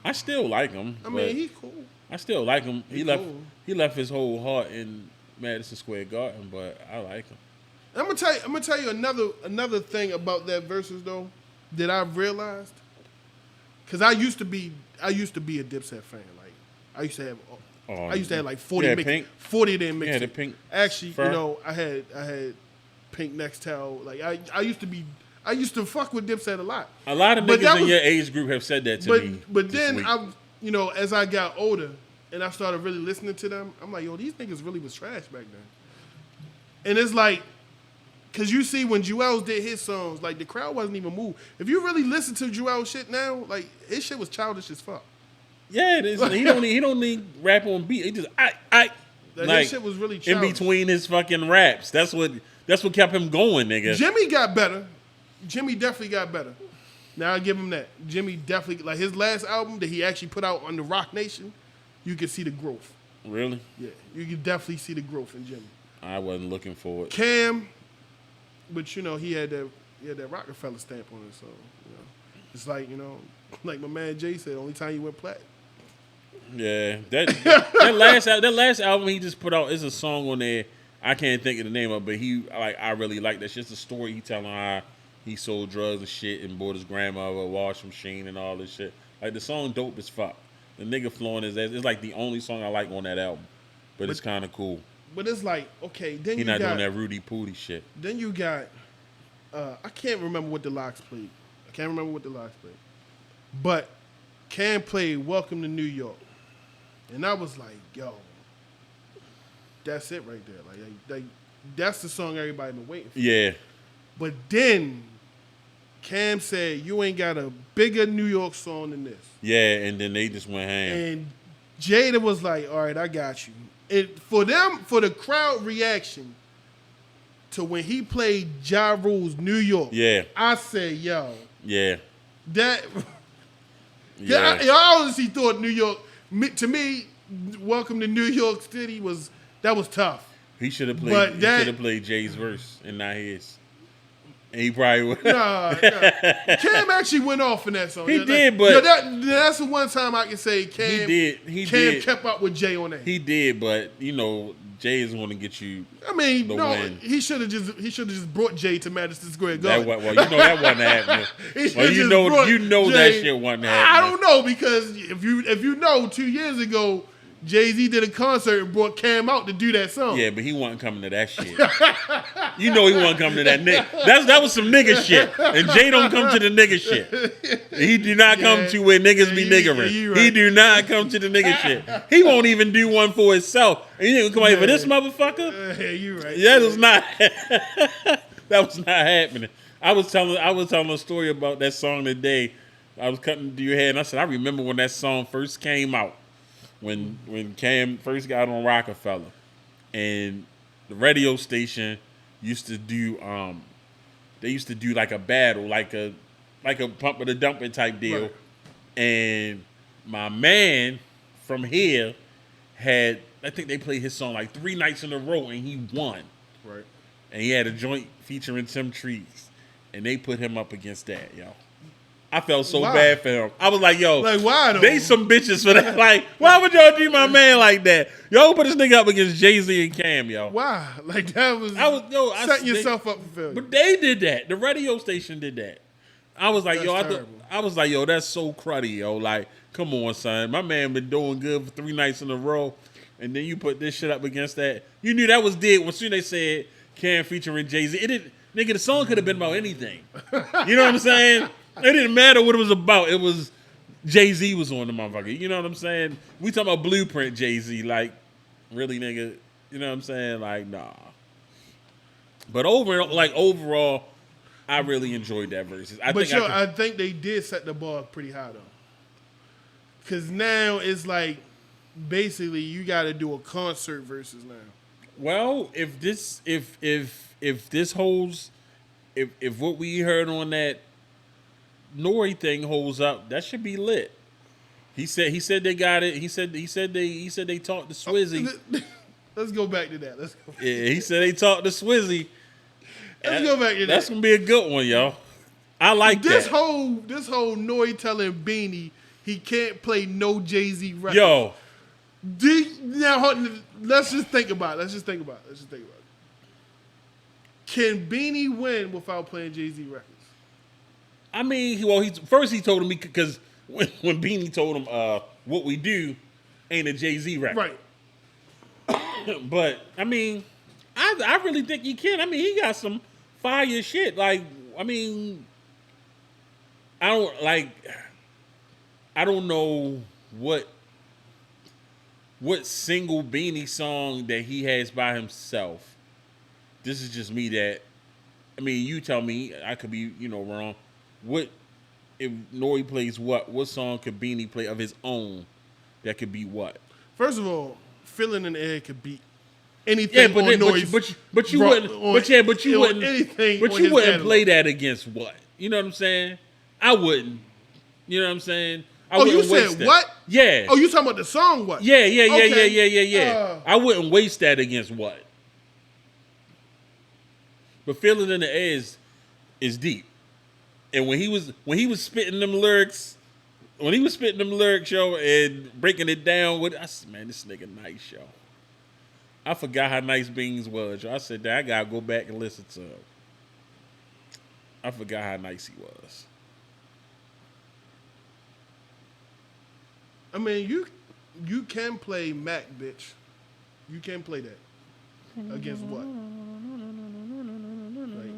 I still like him. I mean, he's cool. I still like him. He left his whole heart in Madison Square Garden, but I like him. I'm gonna tell you another thing about that Verzuz though that I've realized. Cause I used to be a Dipset fan. Like I used to have like 40 of them mixed. Yeah, the pink. Actually, fur. I had Pink Nextel. Like I used to fuck with Dipset a lot. A lot of niggas in your age group have said that to me. But then as I got older and I started really listening to them, I'm like, yo, these niggas really was trash back then. And it's like, cause you see when Jewels did his songs, like the crowd wasn't even moved. If you really listen to Jewel's shit now, like his shit was childish as fuck. Yeah, it is. he don't need rap on beat. He just like his shit was really childish. In between his fucking raps. That's what kept him going, nigga. Jimmy got better. Jimmy definitely got better. Now I give him that. Jimmy definitely, like his last album that he actually put out on the Rock Nation, you could see the growth. Really? Yeah, you could definitely see the growth in Jimmy. I wasn't looking for it. Cam, but he had that Rockefeller stamp on it, so it's like like my man Jay said, only time you went plat. Yeah, that last album he just put out is a song on there. I can't think of the name of it, but I really like that. It's just a story he telling how he sold drugs and shit and bought his grandmother a washing machine and all this shit. Like the song dope as fuck. The nigga flowing his ass. It's like the only song I like on that album, but it's kind of cool. But it's like, okay, then he not doing that Rudy Pooty shit. Then you got, I can't remember what the Lox played. But Cam played Welcome to New York. And I was like, yo, that's it right there. Like that's the song everybody been waiting for. Yeah. But then Cam said, "You ain't got a bigger New York song than this." Yeah, and then they just went ham. And Jada was like, "All right, I got you." And for the crowd reaction to when he played Ja Rule's New York, Yeah. I said, "Yo, Yeah. that." Yeah. I honestly thought New York. To me, Welcome to New York City was tough. He should have played Jay's verse and not his. And he probably would. Nah. Cam actually went off in that song. He did, but that's the one time I can say Cam. He Cam did. kept up with Jay on that. He did, but Jay is going to get you. I mean, the no, win. he should have just brought Jay to Madison Square Garden. That wasn't happening. That shit wasn't happening. I don't know, because if you know, 2 years ago, Jay-Z did a concert and brought Cam out to do that song. Yeah, but he wasn't coming to that shit. He wasn't coming to that nigga. That was some nigga shit. And Jay don't come to the nigga shit. He do not come to where niggas be niggering. Right. He do not come to the nigga shit. He won't even do one for himself. And he didn't come out for this motherfucker. Yeah, you right. That was not. That was not happening. I was telling a story about that song today. I was cutting to your head, and I said, I remember when that song first came out. When Cam first got on Rockefeller, and the radio station used to do like a battle, like a pump or the dumping type deal, right. And my man from here I think they played his song like 3 nights in a row, and he won. Right. And he had a joint featuring Tim Trees, and they put him up against that, yo. I felt so bad for him. I was like, yo, why though? They some bitches for that. Like, why would y'all do my man like that? Yo, put this nigga up against Jay-Z and Cam, yo. Why? Like, that was setting yourself up for failure. But they did that. The radio station did that. I was like, that's so cruddy, yo. Like, come on, son. My man been doing good for 3 nights in a row, and then you put this shit up against that. You knew that was dead when soon they said Cam featuring Jay-Z. Nigga, the song could have been about anything. You know what I'm saying? It didn't matter what it was about. It was Jay-Z was on the motherfucker. You know what I'm saying? We talking about Blueprint Jay-Z. Like, really, nigga? You know what I'm saying? Like, nah. But overall, I really enjoyed that Verzuz. I think they did set the bar pretty high, though. Because now it's like, basically, you got to do a concert Verzuz now. Well, if what we heard on that Nori thing holds up, that should be lit. He said they got it. He said they talked to Swizzy. Let's go back to that. Yeah, he said they talked to Swizzy. Let's go back to that. That's gonna be a good one, yo. I like this that. This whole Nori telling Beanie he can't play no Jay-Z record. Yo. Now let's just think about it. Can Beanie win without playing Jay-Z records? I mean, he told him because when Beanie told him what we do ain't a Jay-Z record. Right. But I mean, I really think he can. I mean, he got some fire shit. Like, I mean, I don't know what single Beanie song that he has by himself. This is just me I mean, you tell me, I could be, wrong. What if Nori plays what? What song could Beanie play of his own that could be what? First of all, Feeling in the Air could beat anything on Nori's. But you wouldn't play that against what? You know what I'm saying? I wouldn't. You know what I'm saying? You said what? Yeah. Oh, you talking about the song what? Yeah. I wouldn't waste that against what? But Feeling in the Air is deep. And when he was spitting them lyrics, yo, and breaking it down I said, man, this nigga nice, yo. I forgot how nice Beans was, yo. I said, I gotta go back and listen to him. I forgot how nice he was. I mean, you can play Mac, bitch. You can play that. Against what?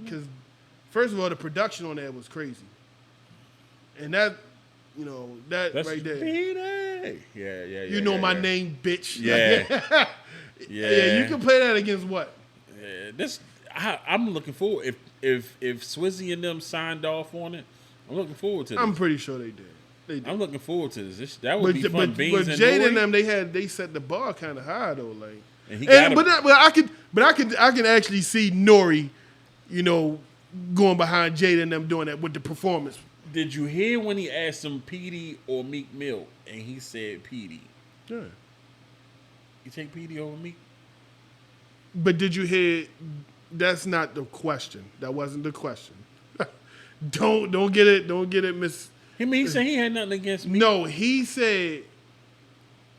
Because, first of all, the production on that was crazy. And that, that's right there. Yeah. You know my name, bitch. Yeah. Yeah, you can play that against what? Yeah, I'm looking forward. If Swizzy and them signed off on it, I'm looking forward to this. I'm pretty sure they did. I'm looking forward to this. That would be fun. But Beans and Jada Nori. and them, they set the bar kind of high though. Like, I can actually see Nori, going behind Jada and them doing that with the performance. Did you hear when he asked him Petey or Meek Mill, and he said Petey? Yeah. You take Petey over Meek? But did you hear? That's not the question. That wasn't the question. Don't get it, Miss. He said he had nothing against Meek. No, he said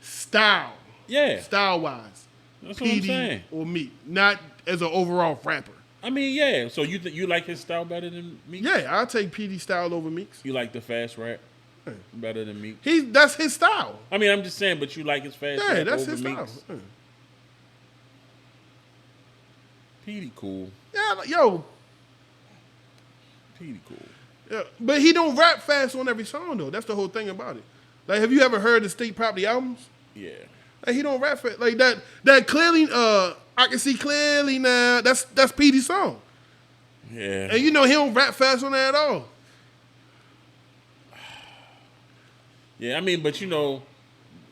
style. Yeah. Style wise. That's what I'm Petey saying. or Meek, not as an overall rapper. I mean, yeah. So you like his style better than Meek? Yeah, I'll take Petey style over Meek's. You like the fast rap better than Meek? That's his style. I mean, I'm just saying, but you like his fast rap Yeah, that's over his Meek's? style. Yeah. Petey cool. Yeah, yo. Petey cool. Yeah, but he don't rap fast on every song though. That's the whole thing about it. Like, have you ever heard the State Property albums? Yeah. Like, he don't rap fast like that. That clearly, I can see clearly now. That's Petey's song. Yeah. And he don't rap fast on that at all. Yeah, I mean, but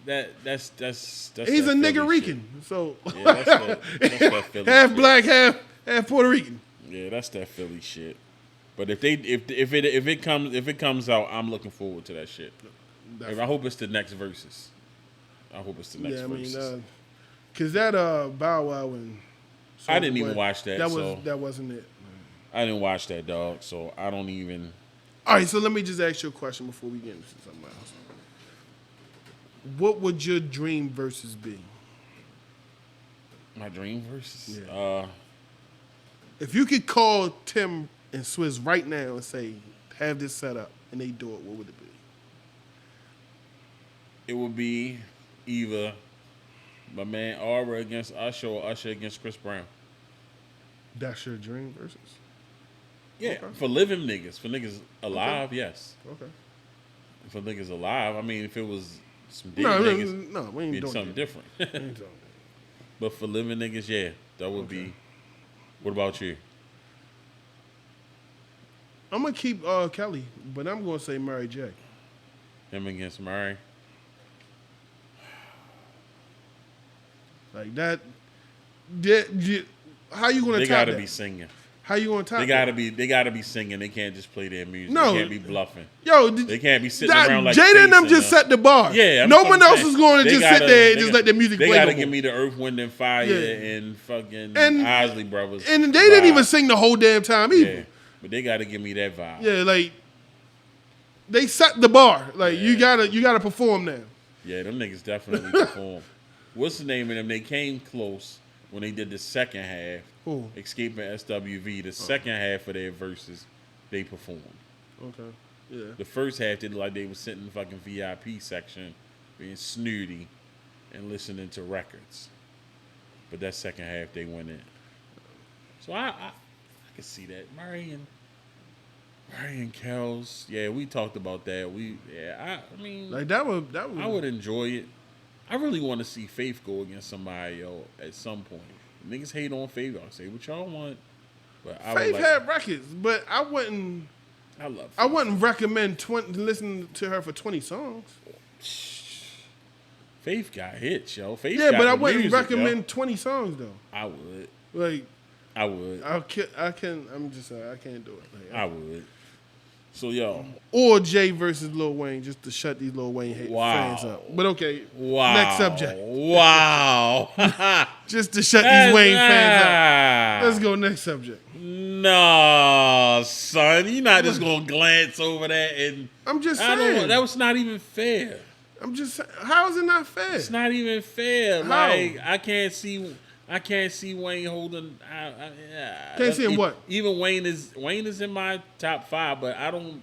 that's He's that a Philly nigga Rican, shit. so Yeah, that's that Philly half shit. black, half Puerto Rican. Yeah, that's that Philly shit. But if it comes out, I'm looking forward to that shit. I hope it's the next Verzuz. I hope it's the next Verzuz. Cause that Bow Wow and I didn't even watch that. That wasn't it. I didn't watch that, dog. So I don't even. All right, so let me just ask you a question before we get into something else. What would your dream versus be? My dream Verzuz. Yeah. If you could call Tim and Swizz right now and say, have this set up, and they do it, what would it be? It would be either my man Aura against Usher or Usher against Chris Brown. That's your dream versus? Yeah, Okay. for living niggas. For niggas alive, yes. Okay. For niggas alive, I mean, if it was some dead No, niggas, we ain't it'd be doing something that. different. We ain't doing that. But for living niggas, yeah, that would be. What about you? I'm going to keep Kelly, but I'm going to say Mary J. Him against Murray? Like that. How you going to They top gotta that? be singing. How you going to top They that? gotta be singing. They can't just play their music. No. They can't be bluffing. Yo, They can't be sitting around like Jada and them Face just set the bar. Yeah, no I'm one else saying. is going to They just gotta- sit there and they just got- let the music They play. gotta no give more. me the Earth, Wind, and Fire Yeah. and fucking And- Isley Brothers. And they didn't even vibe. sing the whole damn time either. Yeah, but they gotta give me that vibe. Yeah, like they set the bar. Like you gotta perform now. Yeah, them niggas definitely perform. What's the name of them? They came close when they did the second half. Who? Escaping SWV. The second half of their verses, they performed. Okay. Yeah. The first half, they looked like they was sitting in the fucking VIP section, being snooty and listening to records. But that second half, they went in. So I can see that. Murray and Kells. Yeah, we talked about that. I mean, Like that would. I would enjoy it. I really want to see Faith go against somebody, yo, at some point. Niggas hate on Faith. I'll say what y'all want. But I Faith would had records, but I wouldn't. I love Faith. I wouldn't recommend listen to her for 20 songs. Faith got hits, yo. Faith Yeah, got but I the wouldn't music, recommend yo. 20 songs though. I would. Like I would. I can. I'm just saying I can't do it. Like, I would. So, yo. or Jay versus Lil Wayne just to shut these Lil Wayne Wow. fans up. But okay. Wow. Next subject. Wow. Just to shut these Wayne fans up. Let's go next subject. No, son. You're not just going to glance over that and... I'm just I don't. saying. That was not even fair. I'm just saying. How is it not fair? It's not even fair. How? Like, I can't see Wayne holding. Can't see him what? Even Wayne is in my top 5, but I don't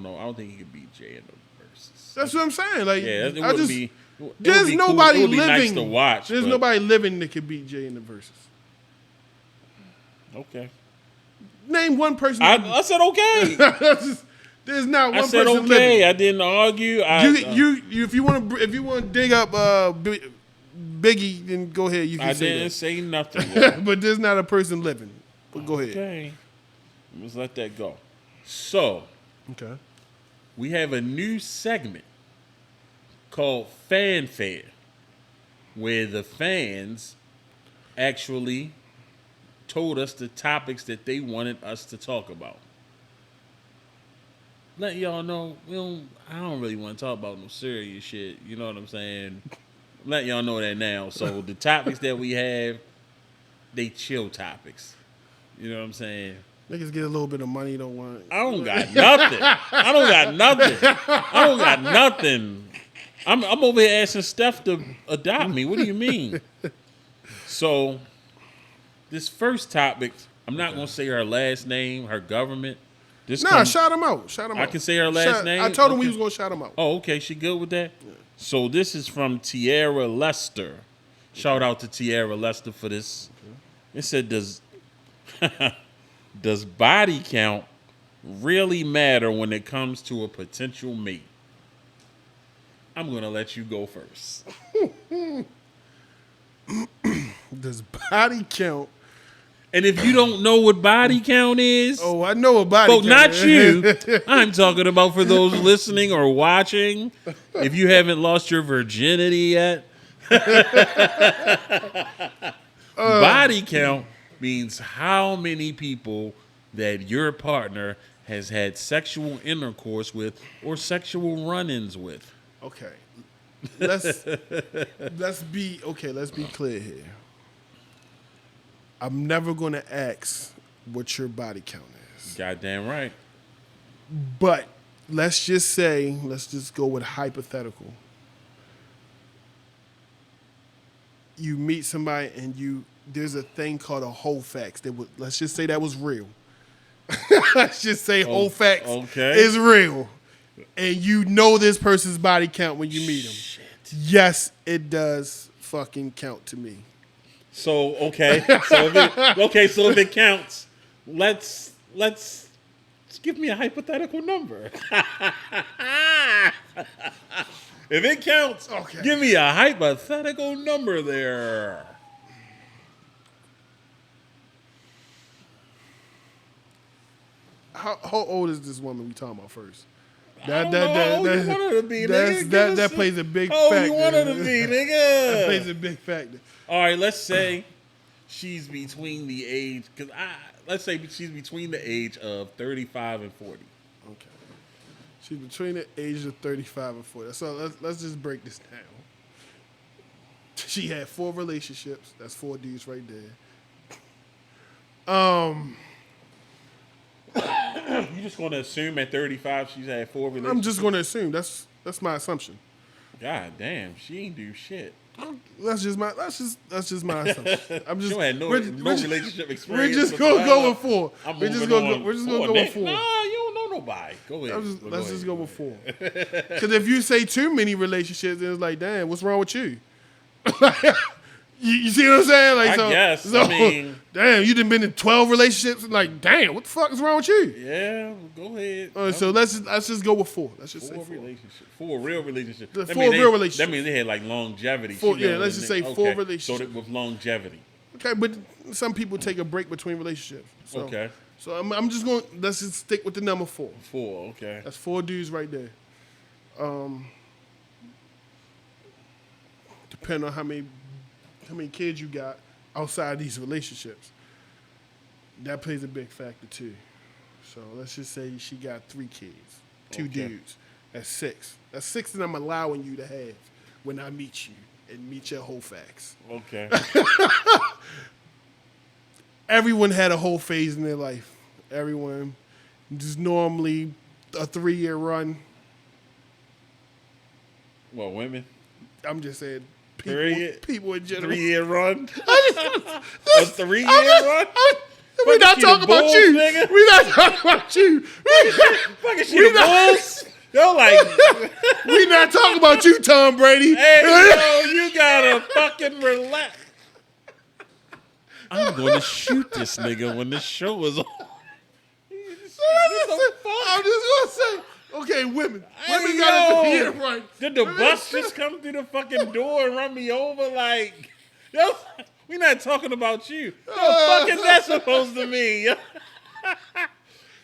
know. I don't think he could beat Jay in the verses. That's what I'm saying. Like, Yeah, it I wouldn't just, be. It would there's be cool. nobody It would be living nice to watch. There's but- nobody living that could beat Jay in the verses. Okay. Name one person. I said okay. There's not one I said person okay. living. I didn't argue. You if you want to dig up Biggie, then go ahead. You can I say didn't that. say nothing. But there's not a person living. But go ahead. Okay. Let's let that go. So, Okay. we have a new segment called Fanfare, where the fans actually told us the topics that they wanted us to talk about. Let y'all know, I don't really want to talk about no serious shit. You know what I'm saying? Let y'all know that now. So the topics that we have, they chill topics. You know what I'm saying? Niggas get a little bit of money, don't want. I don't got nothing. I don't got nothing. I'm over here asking Steph to adopt me. What do you mean? So, this first topic, I'm not going to say her last name, her government. Shout him out. Shout him out. I can say her last name? I told him we was going to shout him out. Oh, okay. She good with that? Yeah. So, this is from Tierra Lester. Shout out to Tierra Lester for this. It said, does body count really matter when it comes to a potential mate? I'm going to let you go first. Does body count? And if you don't know what body count is... Oh, I know what body count is. Not you. I'm talking about for those listening or watching. If you haven't lost your virginity yet. Body count means how many people that your partner has had sexual intercourse with or sexual run-ins with. Okay. Let's be clear here. I'm never going to ask what your body count is. Goddamn right. But let's just go with hypothetical. You meet somebody and there's a thing called a whole facts. Let's just say that was real. Let's just say whole facts is real. And you know this person's body count when you meet him. Shit. Yes, it does fucking count to me. So if it counts, let's give me a hypothetical number. If it counts, give me a hypothetical number there. How old is this woman we talking about first? That plays a big factor. Oh, you want her to be, nigga? That plays a big factor. All right, let's say she's between the age, let's say she's between the age of 35 and 40. Okay. She's between the ages of 35 and 40. So let's just break this down. She had 4 relationships. That's 4 dudes right there. You just going to assume at 35 she's had 4 relationships? I'm just going to assume. That's my assumption. God damn, she ain't do shit. That's just my assumption. I'm just. She had no relationship experience. We're just gonna go with 4. We're just gonna go with 4. Nah, you don't know nobody. Go ahead. Let's just go with 4. Because if you say too many relationships, then it's like, damn, what's wrong with you? You see what I'm saying? Like, I guess. I mean, damn, you done been in 12 relationships. Like, damn, what the fuck is wrong with you? Yeah, go ahead. So let's just go with 4. Let's just say 4 relationships. 4 real relationships. That real relationships. That means they had like longevity. 4, let's just say 4 relationships. So with longevity. Okay, but some people take a break between relationships. So, okay. So I'm just going. Let's just stick with the number 4. 4. Okay. That's 4 dudes right there. Depending on how many kids you got outside these relationships, that plays a big factor too. So let's just say she got 3 kids, 2 dudes. That's 6. That's 6 that I'm allowing you to have when I meet you and meet your whole facts. Okay. Everyone had a whole phase in their life. Everyone. Just normally a 3-year run. Well, women? I'm just saying people in general. 3-year run? A 3-year run? We're not talking about you. Nigga? We're not talking about you. Fucking shit, the Bulls? Yo, like... We're not talking about you, Tom Brady. Hey, yo, you gotta fucking relax. I'm going to shoot this nigga when this show is on. I'm just gonna say, okay, women got a 3-year run. Did the bus just come through the fucking door and run me over? Like, yo, we not talking about you. What the fuck is that supposed to mean? Yo?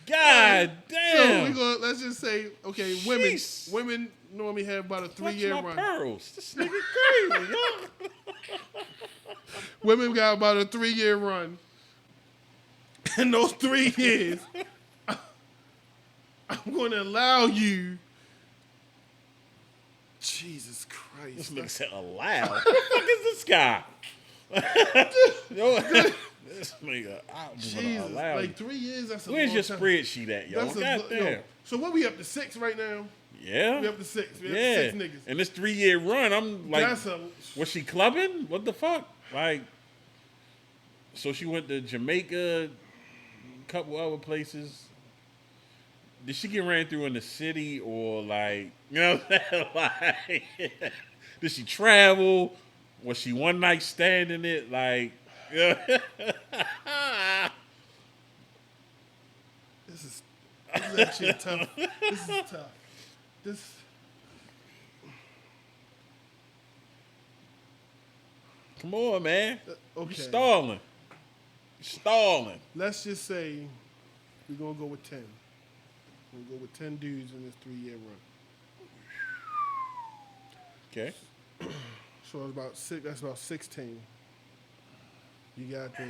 God damn. So let's just say, okay, women normally have about a 3-year run. Pearls. This nigga crazy, yo. Women got about a 3-year run. In those 3 years, I'm going to allow you. Jesus Christ. This nigga said allow. What the fuck is this guy? Yo, this nigga, Jesus, allow like 3 years, that's a Where's long your time. spreadsheet at, yo? Goddamn. So what, we up to 6 right now? Yeah. We up to 6. We up to 6 niggas. And this 3-year run, I'm like, That's was she clubbing? What the fuck? Like, so she went to Jamaica, a couple other places. Did she get ran through in the city or like, you know what I'm saying? Like, did she travel? Was she one night standing it? Like, This is actually tough. This is tough. Come on, man. Okay. You stalling. Stalling. Let's just say we're going to go with 10. We're going to go with 10 dudes in this 3-year run. Okay. So it's about 6. That's about 16. You got the...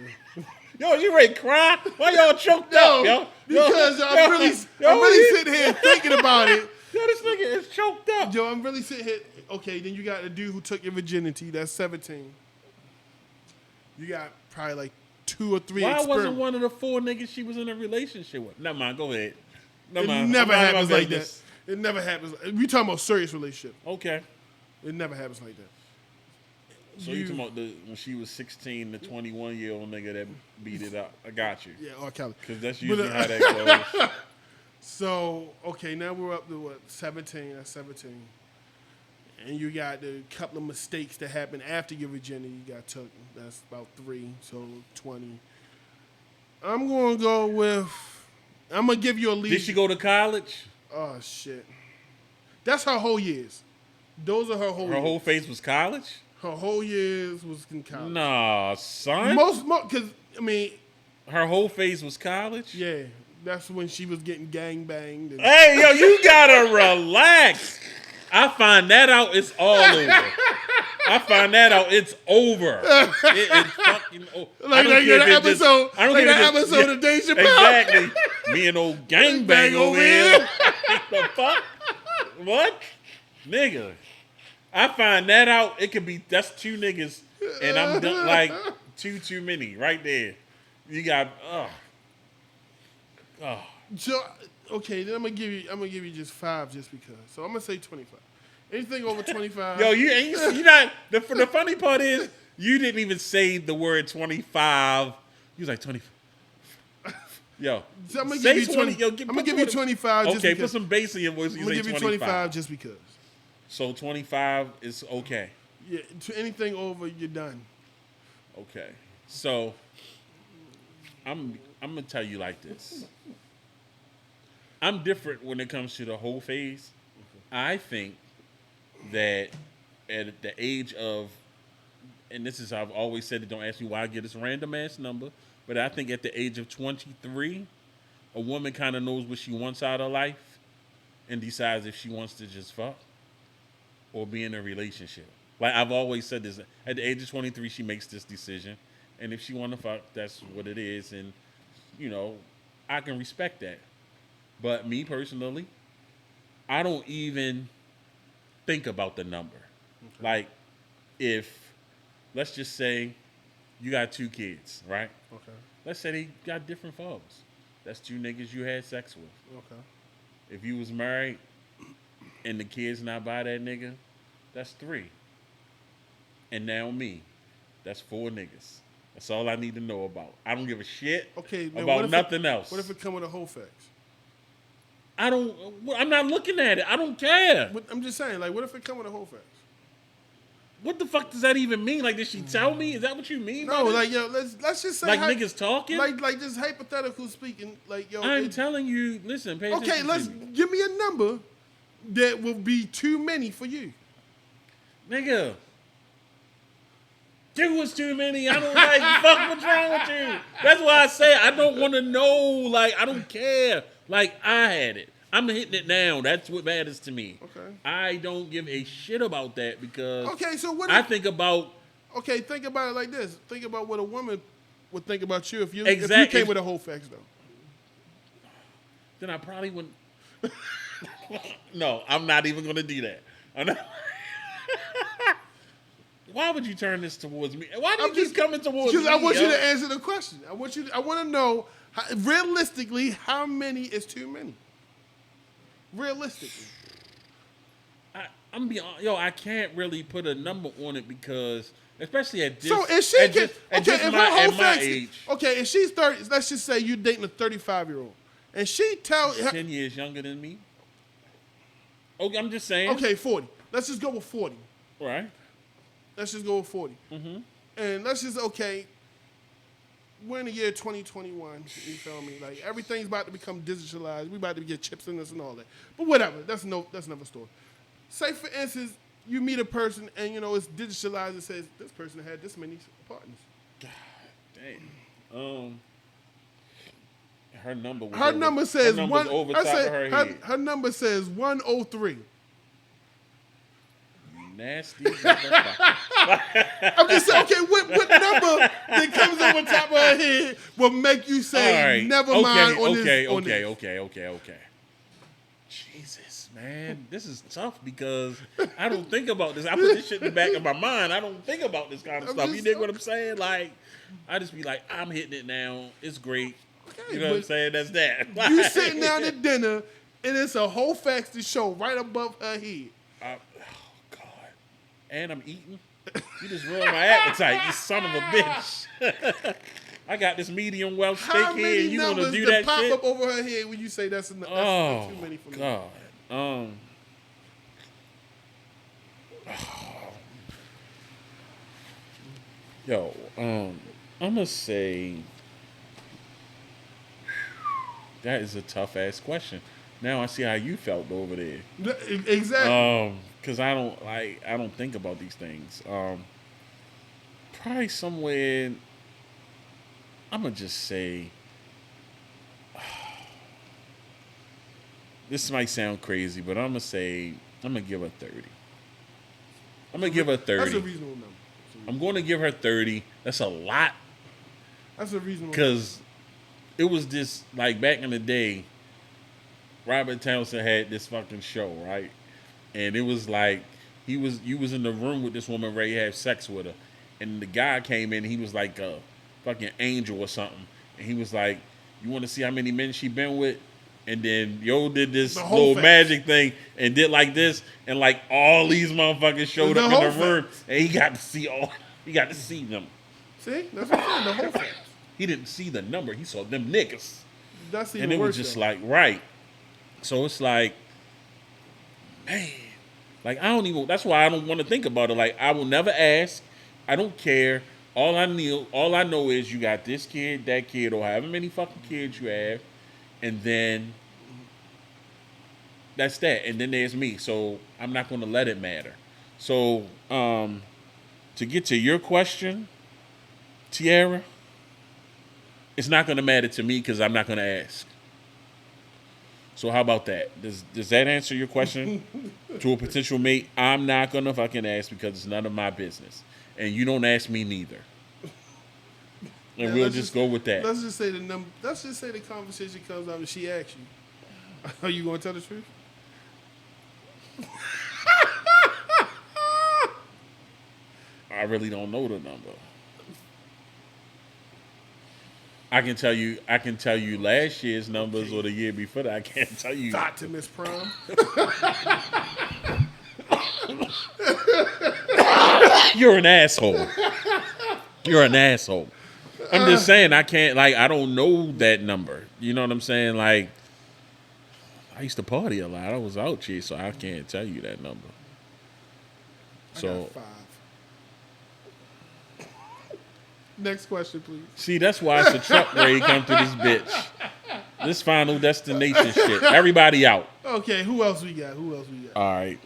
Yo, you ready to cry? Why y'all choked up, yo? Because I'm really sitting here thinking about it. Yo, this nigga is choked up. Yo, I'm really sitting here. Okay, then you got the dude who took your virginity. That's 17. You got probably like 2 or 3 Why experiments. wasn't one of the 4 niggas she was in a relationship with? Never mind, go ahead. It never happens like that. It never happens. We talking about serious relationship. Okay. It never happens like that. So you talking about when she was 16, the 21-year-old nigga that beat it up. I got you. Yeah, R. Kelly. Because that's usually how that goes. So, okay, now we're up to what? 17. That's 17. And you got the couple of mistakes that happened after your virginity you got took. That's about 3, so 20. I'm going to go with... I'm going to give you a lead. Did she go to college? Oh, shit. That's her whole years. Those are her whole years. Her whole face was college? Her whole years was in college. Nah, son. Most, because, I mean... Her whole face was college? Yeah. That's when she was getting gangbanged. And Hey, yo, you gotta relax. I find that out, it's all over. I find that out, it's over. It is fucking over. Like that episode of Dave Chappelle. Exactly. Me and old gangbang over here. The fuck? What? Nigga. I find that out, it could be, that's 2 niggas, and I'm done, like, too many right there. You got, So, okay, then I'm gonna give you just 5 just because. So I'm gonna say 25. Anything over 25. Yo, you not, the funny part is, you didn't even say the word 25. You was like 25. Yo, so I'm gonna give you 20. I'm gonna give you 25. Just okay, because. put some bass in your voice. I'm gonna give you 25 just because. So 25 is okay. Yeah, to anything over, you're done. Okay, so I'm gonna tell you like this. I'm different when it comes to the whole phase. I think that at the age of, and this is I've always said it. Don't ask me why I get this random ass number, but I think at the age of 23, a woman kind of knows what she wants out of life, and decides if she wants to just fuck or be in a relationship. Like I've always said this, at the age of 23, she makes this decision. And if she want to fuck, that's what it is. And, you know, I can respect that. But me personally, I don't even think about the number. Okay. Like, if, let's just say you got 2 kids, right? Okay. Let's say they got different fathers. That's 2 niggas you had sex with. Okay. If you was married and the kids not by that nigga, that's 3. And now me, that's 4 niggas. That's all I need to know about. I don't give a shit about nothing else. What if it come with a whole fax? I'm not looking at it. I don't care. I'm just saying, like, what if it come with a whole fax? What the fuck does that even mean? Like, did she tell me? Is that what you mean? No, by like this? let's just say like niggas talking. like just hypothetical speaking. Like I'm telling you. Listen, pay okay, attention let's to me. give me a number that will be too many for you. Nigga. Two was too many. I don't like fuck. What's wrong with you? That's why I say I don't want to know. Like, I don't care. Like, I had it. I'm hitting it now. That's what matters to me. Okay. I don't give a shit about that because so what I think about. Okay, think about it like this. Think about what a woman would think about you if you came with a whole facts though. Then I probably wouldn't. No, I'm not even gonna do that. I'm not... Why would you turn this towards me? Why do you keep coming towards me? Because I want you to answer the question. I want to know realistically how many is too many. Realistically. I can't really put a number on it because, especially at this, so if she my age. Okay, if she's 30, let's just say you're dating a 35-year-old, and she tells 10 years younger than me. Okay, I'm just saying. Okay, 40. Let's just go with 40. Right. Let's just go with 40. Mm-hmm. And let's just we're in the year 2021. You feel me? Like everything's about to become digitalized. We about to get chips in this and all that. But whatever. That's another story. Say for instance, you meet a person and it's digitalized and says this person had this many partners. God damn. Her number says one. Over top of her head. Her number says 103. Nasty motherfucker. I'm just saying, okay, what number that comes over top of her head will make you say, never mind on this? Okay. Jesus, man. This is tough because I don't think about this. I put this shit in the back of my mind. I don't think about this kind of stuff. You dig what I'm saying? Like, I just be like, I'm hitting it now. It's great. Okay, you know what I'm saying? That's that. You sitting down at dinner, and it's a whole facts to show right above her head. And I'm eating. You just ruined my appetite, you son of a bitch. I got this medium well steak here. You want to do that pop shit? Up over her head when you say that's too many for me? God. I'm gonna say that is a tough ass question. Now I see how you felt over there. Exactly. Because I don't think about these things. Probably somewhere. I'm gonna just say. This might sound crazy, but I'm gonna give her 30. I'm gonna give her 30. That's a reasonable number. I'm going to give her 30. That's a lot. That's a reasonable number. Because it was this, like, back in the day, Robert Townsend had this fucking show, right? And it was like, you was in the room with this woman ready to have sex with her. And the guy came in, he was like a fucking angel or something. And he was like, you want to see how many men she been with? And then Yo did this little magic thing and did like this, and like all these motherfuckers showed up in the room, and he got to see them. See, that's what I'm saying. The whole facts. He didn't see the number; he saw them niggas. That's even and it worse, was just though. like right. So it's like, man, like I don't even. That's why I don't want to think about it. Like I will never ask. I don't care. All I know is you got this kid, that kid, or however many fucking kids you have. And then that's that. And then there's me. So I'm not going to let it matter. So to get to your question, Tiara, it's not going to matter to me because I'm not going to ask. So how about that? Does that answer your question to a potential mate? I'm not going to fucking ask because it's none of my business. And you don't ask me neither. And we'll just go with that. Let's just say the number. Let's just say the conversation comes out and she asks you, "Are you going to tell the truth?" I really don't know the number. I can tell you last year's numbers or the year before that. I can't tell you. Dr. Miss Prom. You're an asshole. You're an asshole. I'm just saying I can't, like, I don't know that number. You know what I'm saying? Like, I used to party a lot. I was out here, so I can't tell you that number. I got 5. Next question, please. See, that's why it's a truck raid come through this bitch. This Final Destination shit. Everybody out. Okay, who else we got? All right.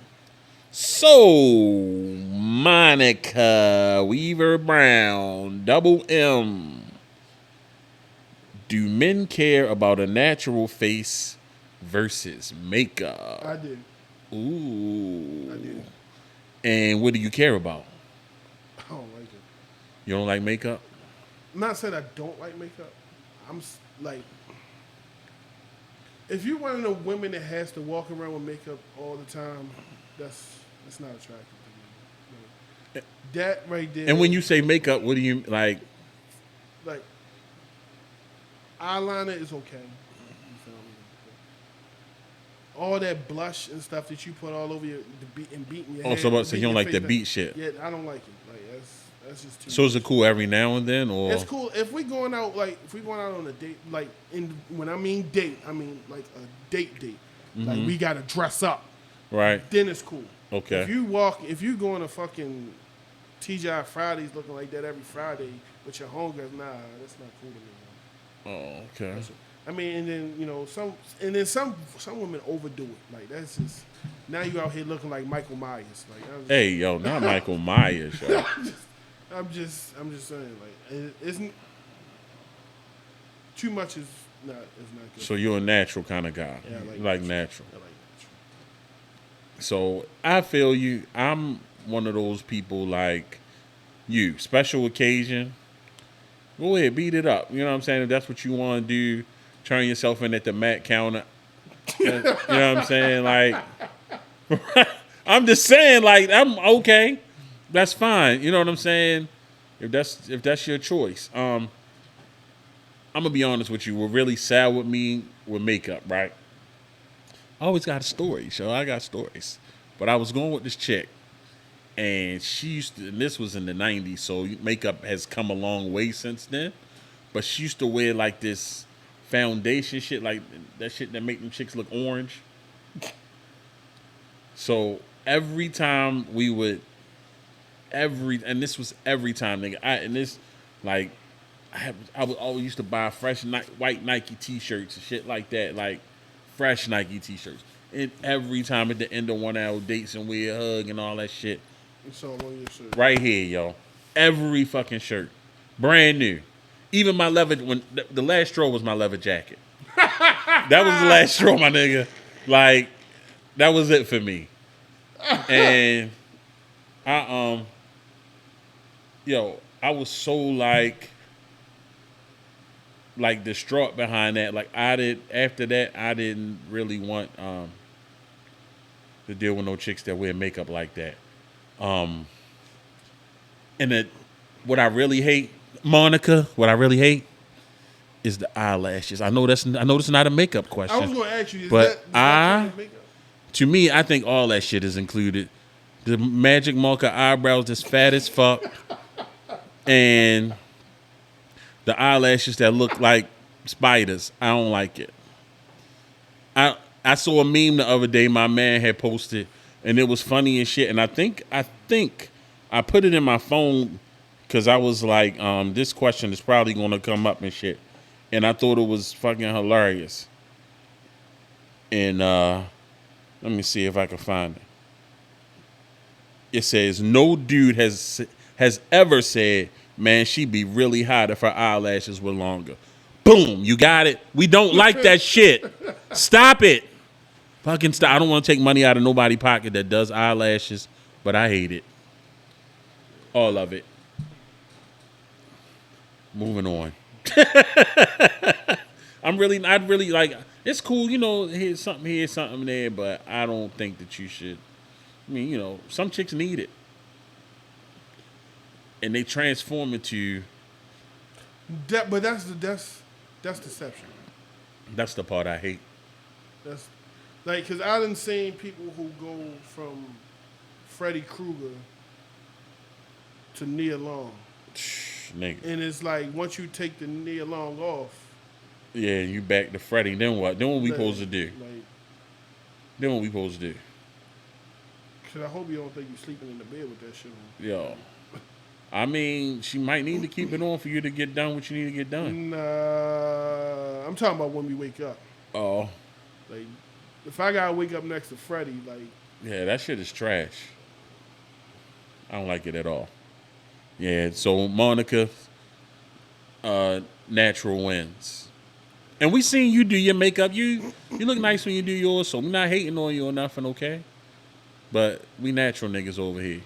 So, Monica Weaver Brown, Double M. Do men care about a natural face versus makeup? I do. Ooh. I do. And what do you care about? I don't like it. You don't like makeup? I'm not saying I don't like makeup. Like, if you're one of the women that has to walk around with makeup all the time, that's not attractive to me. Like, that right there. And when you say makeup, what do you like? Like, eyeliner is okay. You feel me? All that blush and stuff that you put all over and beating your head. So you don't like that beat shit? Yeah, I don't like it. Like, that's just too So much. is it cool every now and then, or It's cool if we going out on a date. Like, when I mean date, I mean like a date. Like, we gotta dress up. right? Then it's cool. Okay. If you going to fucking TGI Fridays looking like that every Friday with your homegirls, nah, that's not cool to me. Oh, okay. I mean, and then some women overdo it. Like, that's just, now you out here looking like Michael Myers. Like, Hey, yo, not Michael Myers, yo. I'm just saying, like, it isn't too much is not good. So you're a natural kind of guy. Yeah, I You like like natural. I like natural. So I feel you. I'm one of those people like you. Special occasion, go ahead, beat it up. You know what I'm saying? If that's what you want to do, turn yourself in at the Mac counter. You know what I'm saying? Like, I'm just saying, like, I'm okay. That's fine. You know what I'm saying? If that's your choice. I'm gonna be honest with you. What really sad with me with makeup, right? I always got a story, so I got stories. But I was going with this chick, and she used to, and this was in the 90s, so makeup has come a long way since then. But she used to wear like this foundation shit, like that shit that make them chicks look orange. So every time we would, and this was every time, nigga. I would always used to buy fresh white Nike T-shirts and shit like that, like fresh Nike T-shirts. And every time at the end of 1 hour dates and we a hug and all that shit. It's all on your shirt. Right here, yo. Every fucking shirt. Brand new. Even my leather, when the last straw was my leather jacket. That was the last straw, my nigga. Like, that was it for me. And I was so like distraught behind that. Like, after that, I didn't really want to deal with no chicks that wear makeup like that. And what I really hate, Monica, is the eyelashes. I know it's not a makeup question. I was going to ask you, but that makeup? To me, I think all that shit is included. The magic marker eyebrows that's fat as fuck, and the eyelashes that look like spiders. I don't like it. I saw a meme the other day my man had posted, and it was funny and shit. And I think I put it in my phone because I was like, this question is probably going to come up and shit. And I thought it was fucking hilarious. And let me see if I can find it. It says, no dude has ever said, man, she'd be really hot if her eyelashes were longer. Boom, you got it. We don't like that shit. Stop it. Fucking stop. I don't want to take money out of nobody's pocket that does eyelashes, but I hate it. All of it. Moving on. I'd really like, it's cool, here's something there, but I don't think that you should. I mean, some chicks need it. And they transform into. But that's deception. That's the part I hate. That's like, because I done seen people who go from Freddy Krueger to Nia Long. Nigga. And it's like, once you take the Nia Long off. Yeah, you back to Freddy. Then what? Then what we supposed to do? Then what we supposed to do? Because I hope you don't think you're sleeping in the bed with that shit on. Yo. I mean, she might need to keep it on for you to get done what you need to get done. Nah, I'm talking about when we wake up. Oh, Like, if I gotta wake up next to Freddie, like, yeah, that shit is trash. I don't like it at all. Yeah, so Monica, natural wins. And we seen you do your makeup. You look nice when you do yours, so we're not hating on you or nothing, okay? But we natural niggas over here.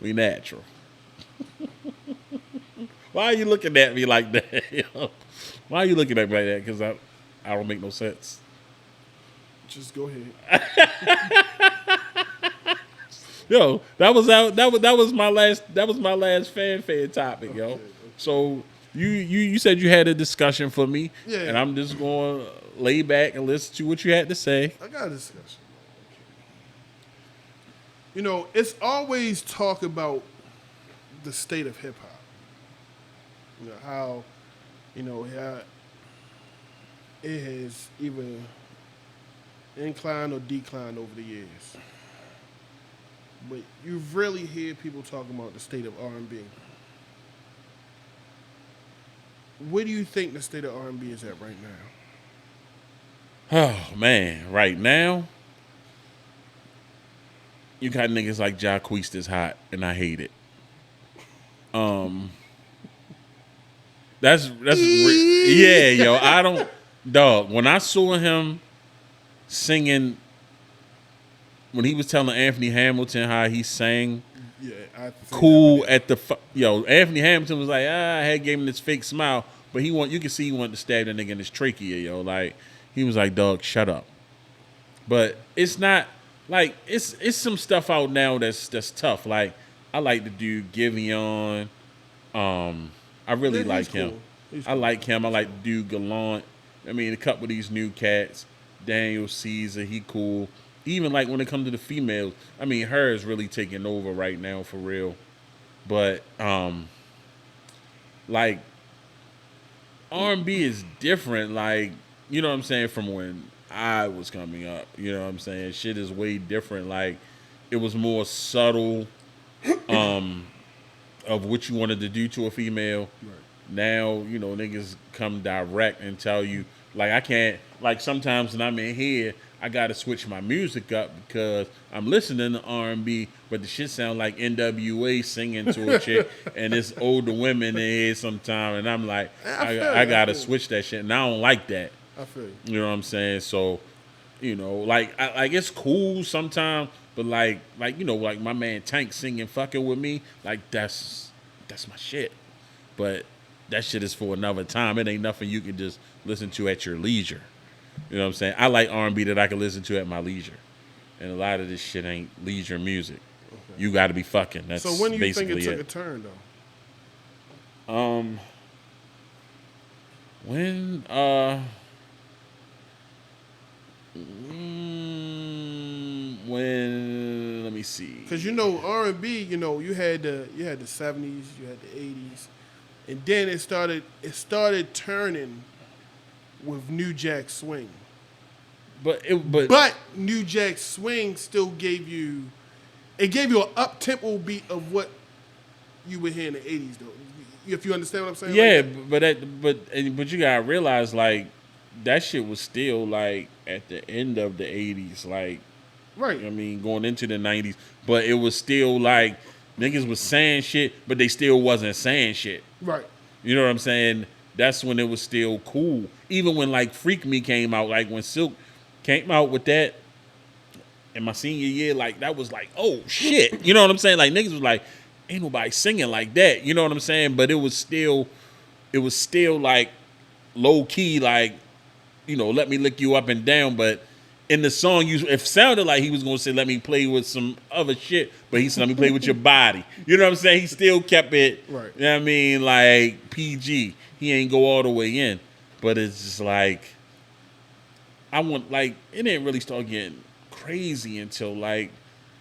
We natural. Why are you looking at me like that? Yo? Why are you looking at me like that? Because I don't make no sense. just go ahead. Yo, that was my last fan topic, yo. Okay. So you said you had a discussion for me, Yeah. and I'm just going to lay back and listen to what you had to say. I got a discussion. You know, it's always talk about the state of hip hop. You know how, how it has either inclined or declined over the years. But you really hear people talking about the state of R&B. Where do you think the state of R&B is at right now? Oh man, right now you got niggas like Jacquees is hot, and I hate it. Yeah, yo. I don't, dog. When I saw him singing, when he was telling Anthony Hamilton how he sang Yeah, I think cool at the Anthony Hamilton was like, I had gave him this fake smile, but you can see he wanted to stab that nigga in his trachea, yo. Like he was like, dog, shut up. But it's not like it's some stuff out now that's tough. Like I like to do Giveon. I really like him. Cool. I like him. I like to do Gallant. I mean, a couple of these new cats, Daniel Caesar, he cool. Even like when it comes to the females, I mean, her is really taking over right now for real. But like R&B is different. Like you know what I'm saying, from when I was coming up. You know what I'm saying? Shit is way different. Like it was more subtle of what you wanted to do to a female. Right. Now, niggas come direct and tell you, like, I can't, like, sometimes when I'm in here, I got to switch my music up because I'm listening to R&B, but the shit sound like NWA singing to a chick, and it's older women in here sometimes, and I'm like, I got to switch that shit, and I don't like that. I feel you. You know what I'm saying? So, like it's cool sometimes, but like my man Tank singing "Fucking with Me," like that's my shit. But that shit is for another time. It ain't nothing you can just listen to at your leisure. You know what I'm saying? I like R&B that I can listen to at my leisure, and a lot of this shit ain't leisure music. Okay. You got to be fucking. That's so when do you think basically it took a turn though? When let me see. Because R&B, you had the 70s, you had the 80s, and then it started turning with New Jack Swing. But New Jack Swing still gave you an up tempo beat of what you would hear in the 80s though. If you understand what I'm saying? Yeah, but you gotta realize like that shit was still like at the end of the 80s, like right. I mean, going into the 90s, but it was still like niggas was saying shit, but they still wasn't saying shit. Right. You know what I'm saying? That's when it was still cool. Even when like Freak Me came out, like when Silk came out with that in my senior year, like that was like, oh shit. You know what I'm saying? Like niggas was like, ain't nobody singing like that. You know what I'm saying? But it was still like low key, like, let me lick you up and down. But in the song, it sounded like he was gonna say, let me play with some other shit, but he said, let me play with your body. You know what I'm saying? He still kept it, right. You know what I mean, like PG. He ain't go all the way in. But it's just like, it didn't really start getting crazy until like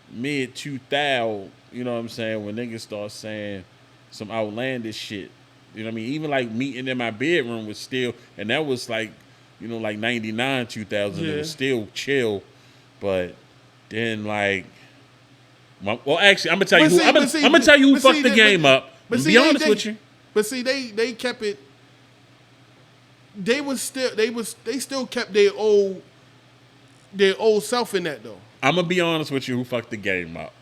mid 2000. You know what I'm saying? When niggas start saying some outlandish shit. You know what I mean? Even like Meeting in My Bedroom was still, and that was like, like 99, 2000. Yeah. It was still chill. But then like Well, actually, I'm gonna tell you who. see- I'm but see- gonna tell you who but see, fucked the they- game up. But To see, be honest they, with you, But see, they kept it. They still kept their old self in that though. I'm gonna be honest with you. Who fucked the game up?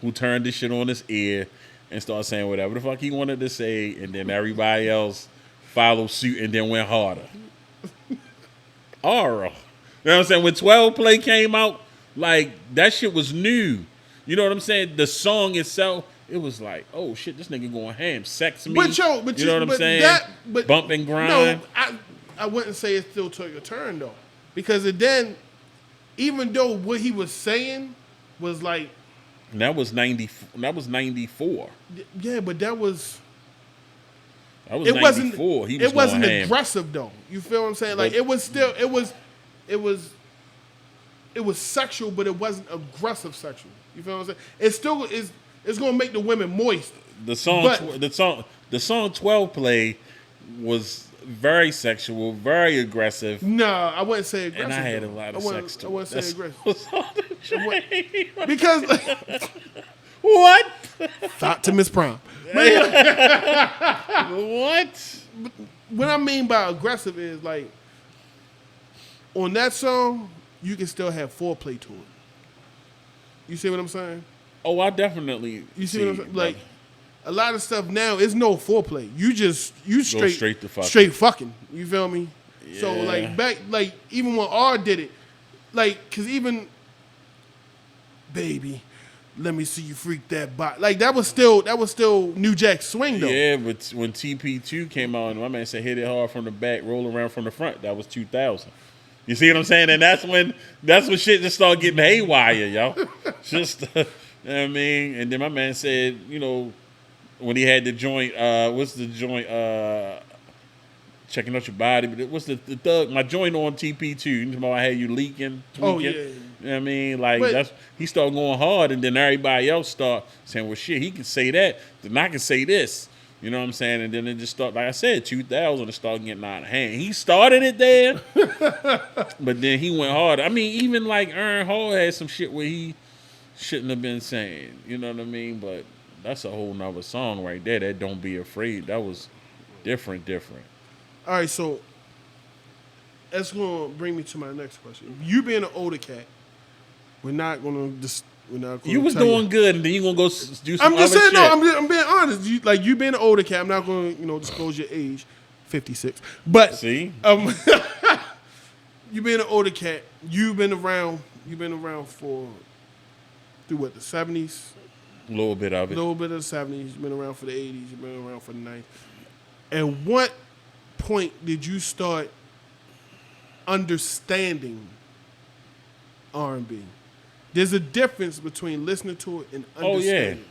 Who turned this shit on his ear and started saying whatever the fuck he wanted to say, and then everybody else followed suit and then went harder. Aura. You know what I'm saying? When 12 Play came out, like, that shit was new. You know what I'm saying? The song itself, it was like, oh shit, this nigga going ham. Sex me. But you know what I'm saying? Bump and grind. No, I wouldn't say it still took a turn though, because it then, even though what he was saying was like, And that was 94. yeah, but that was. That was It 94. wasn't. He was It wasn't going ham. aggressive though. You feel what I'm saying? Like But- it was still. It was sexual, but it wasn't aggressive sexual. You feel what I'm saying? It still is. It's gonna make the women moist. The song, But- the song 12 Play was very sexual, very aggressive, No, I wouldn't say aggressive. and I had a though. lot of I wouldn't- sex too. I wouldn't say That's aggressive what's on the train. because What? thought to Miss Prom. What? What I mean by aggressive is like on that song, you can still have foreplay to it. You see what I'm saying? Oh, I definitely. You see what I'm saying? Like a lot of stuff now is no foreplay. You straight to fucking. straight fucking. You feel me? So Yeah. like back like even when R did it, like cause even baby, let me see you freak that bot. Like that was still New Jack Swing though. Yeah, but when TP2 came out, and my man said hit it hard from the back, roll around from the front. That was 2000. You see what I'm saying? And that's when shit just started getting haywire, yo. Just, you know what I mean? And then my man said, you know, when he had the joint, what's the joint, checking out your body, but what's the thug, my joint on TP2, you know, I had you leaking, tweaking. Oh, yeah. You know what I mean? Like, But- he started going hard, and then everybody else start saying, well, shit, he can say that, then I can say this. You know what I'm saying? And then it just started, like I said, 2000, it started getting out of hand. He started it there, but then he went harder. I mean, even like Aaron Hall had some shit where he shouldn't have been saying. You know what I mean? But that's a whole nother song right there. That Don't Be Afraid. That was different. All right, so that's gonna bring me to my next question. You being an older cat, we're not gonna You was tell doing good, and then you gonna go do some I'm just other saying, shit. no, I'm being honest. You being an older cat, I'm not going to, disclose your age, 56. But See? You being an older cat, you've been around through what, the 70s, A little bit of a it. little bit of the 70s. You've been around for the 80s. You've been around for the 90s. At what point did you start understanding R&B? There's a difference between listening to it and Oh, yeah. understanding it.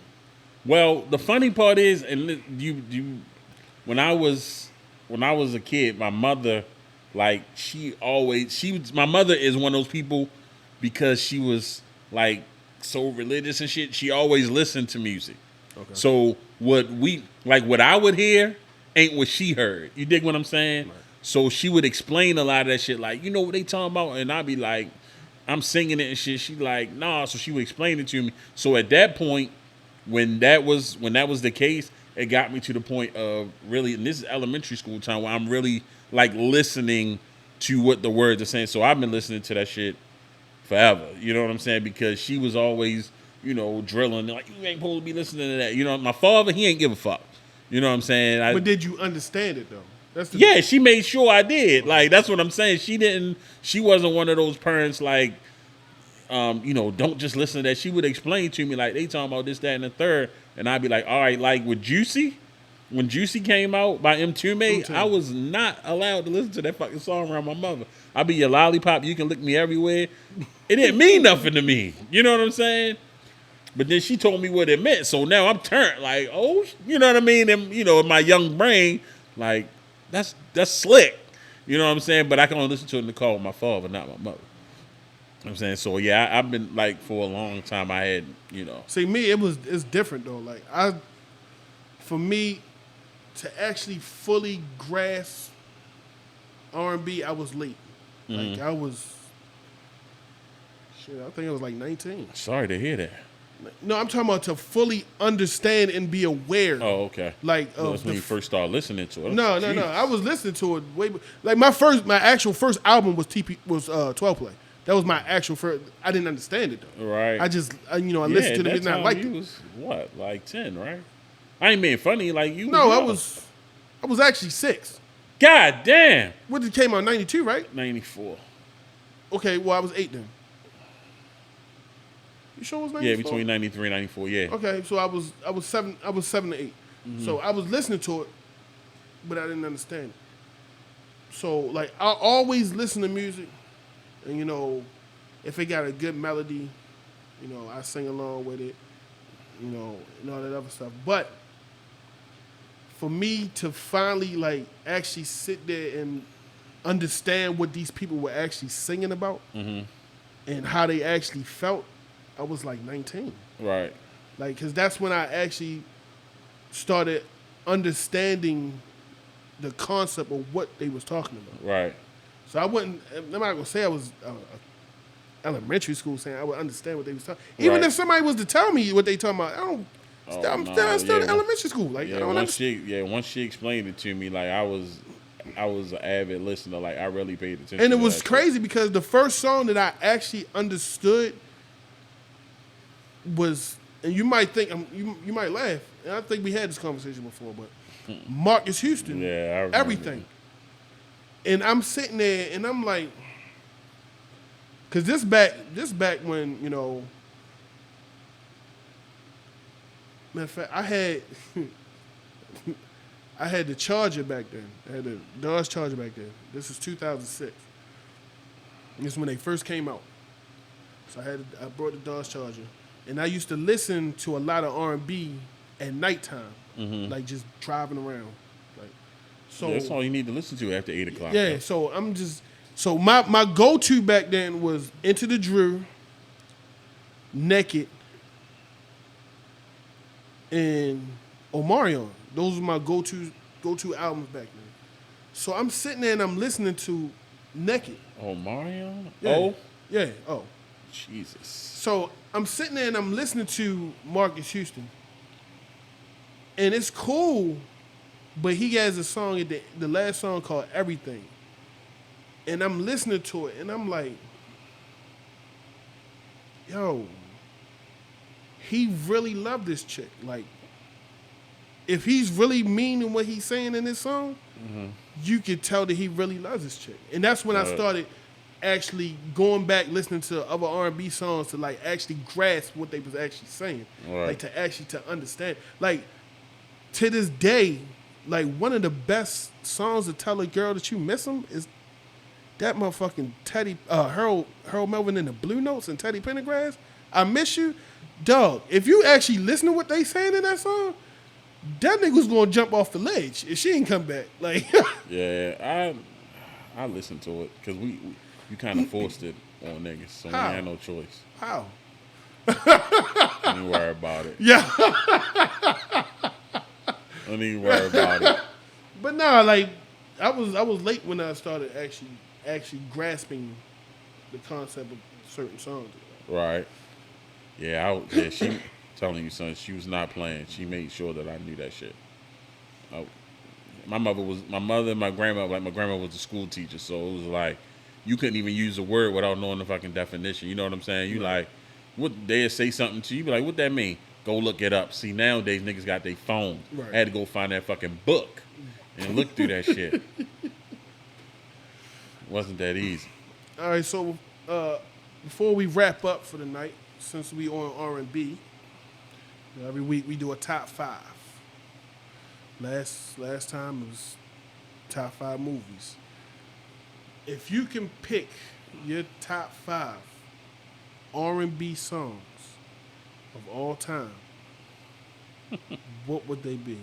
Well, the funny part is, and when I was a kid, my mother, like, my mother is one of those people, because she was like so religious and shit. She always listened to music. Okay. So what I would hear ain't what she heard. You dig what I'm saying? Right. So she would explain a lot of that shit, like, you know what they talking about, and I'd be like, I'm singing it and shit. She like, nah. So she would explain it to me. So at that point, when that was the case, it got me to the point of really, and this is elementary school time, where I'm really like listening to what the words are saying. So I've been listening to that shit forever. You know what I'm saying? Because she was always, drilling, like, you ain't supposed to be listening to that. My father, he ain't give a fuck. You know what I'm saying? But did you understand it though? That's the Yeah, she made sure I did. Like, that's what I'm saying. She wasn't one of those parents like, don't just listen to that. She would explain to me, like, they talking about this, that, and the third. And I'd be like, all right, like with Juicy, when Juicy came out by M2 I was not allowed to listen to that fucking song around my mother. I'd be your lollipop, you can lick me everywhere. It didn't mean nothing to me. You know what I'm saying? But then she told me what it meant. So now I'm turned like, oh, you know what I mean? And, in my young brain, like, that's slick. You know what I'm saying? But I can only listen to it in the car with my father, not my mother. You know what I'm saying? So, yeah, I've been, like, for a long time, I had, See, me, it's different though. Like for me to actually fully grasp R&B, I was late. Like I think I was like 19. Sorry to hear that. No, I'm talking about to fully understand and be aware. Oh, okay. Like That's when you first started listening to it. No. I was listening to it like my actual first album was 12 Play. That was my actual first. I didn't understand it though. Right. I just I listened to the music and I liked it. Was what, like 10, right? I ain't being funny, like you. No, I was actually 6. God damn. What did it came out 92, right? 94. Okay, well I was 8 then. You sure it was 94? Yeah, between 93 and 94, yeah. Okay, so I was 7 to 8. Mm-hmm. So I was listening to it, but I didn't understand it. So like I always listen to music, and if it got a good melody, I sing along with it, and all that other stuff. But for me to finally like actually sit there and understand what these people were actually singing about and how they actually felt, I was like 19. Right. Like, because that's when I actually started understanding the concept of what they was talking about. Right. So I'm not going to say I was elementary school saying I would understand what they was talking. Even if somebody was to tell me what they talking about, I'm still in elementary school. Like, I don't understand. Once she explained it to me, like I was an avid listener. Like I really paid attention. And it was crazy because the first song that I actually understood was, and you might think you might laugh, and I think we had this conversation before, but Marcus Houston, everything. And I'm sitting there and I'm like, because this back when matter of fact, I had the Charger back then. I had the Dodge Charger back then. This is 2006. This is when they first came out. So I brought the Dodge Charger. And I used to listen to a lot of R&B at nighttime, like just driving around. That's all you need to listen to after 8 o'clock. Yeah, though. So my go-to back then was Into the Drew, Naked, and Omarion. Those were my go-to albums back then. So I'm sitting there and I'm listening to Naked. Omarion? Yeah. Oh? Yeah, oh. Jesus. So I'm sitting there and I'm listening to Marcus Houston. And it's cool, but he has a song at the last song called Everything. And I'm listening to it and I'm like, yo, he really loved this chick. Like, if he's really meaning what he's saying in this song, you could tell that he really loves this chick. And that's when I started actually going back listening to other R&B songs to like actually grasp what they was actually saying, like to understand. Like to this day, like one of the best songs to tell a girl that you miss them is that motherfucking Teddy Harold Melvin and the Blue Notes and Teddy Pendergrass. I miss you, dog. If you actually listen to what they saying in that song, that nigga's gonna jump off the ledge if she ain't come back. Like, yeah, I listened to it because you kind of forced it on niggas, so we had no choice. How? Don't even worry about it. Yeah. Don't even worry about it. But nah, like I was late when I started actually grasping the concept of certain songs. Right. Yeah, she telling you, son, she was not playing. She made sure that I knew that shit. My mother and my grandma, like my grandma was a school teacher, so it was like you couldn't even use a word without knowing the fucking definition. You know what I'm saying? You like, what they'd say something to you, be like, what that mean? Go look it up. See, nowadays niggas got their phone. Right. I had to go find that fucking book and look through that shit. Wasn't that easy. All right, so before we wrap up for the night, since we on R&B, every week we do a top 5. Last time it was top 5 movies. If you can pick your top 5 R&B songs of all time, what would they be?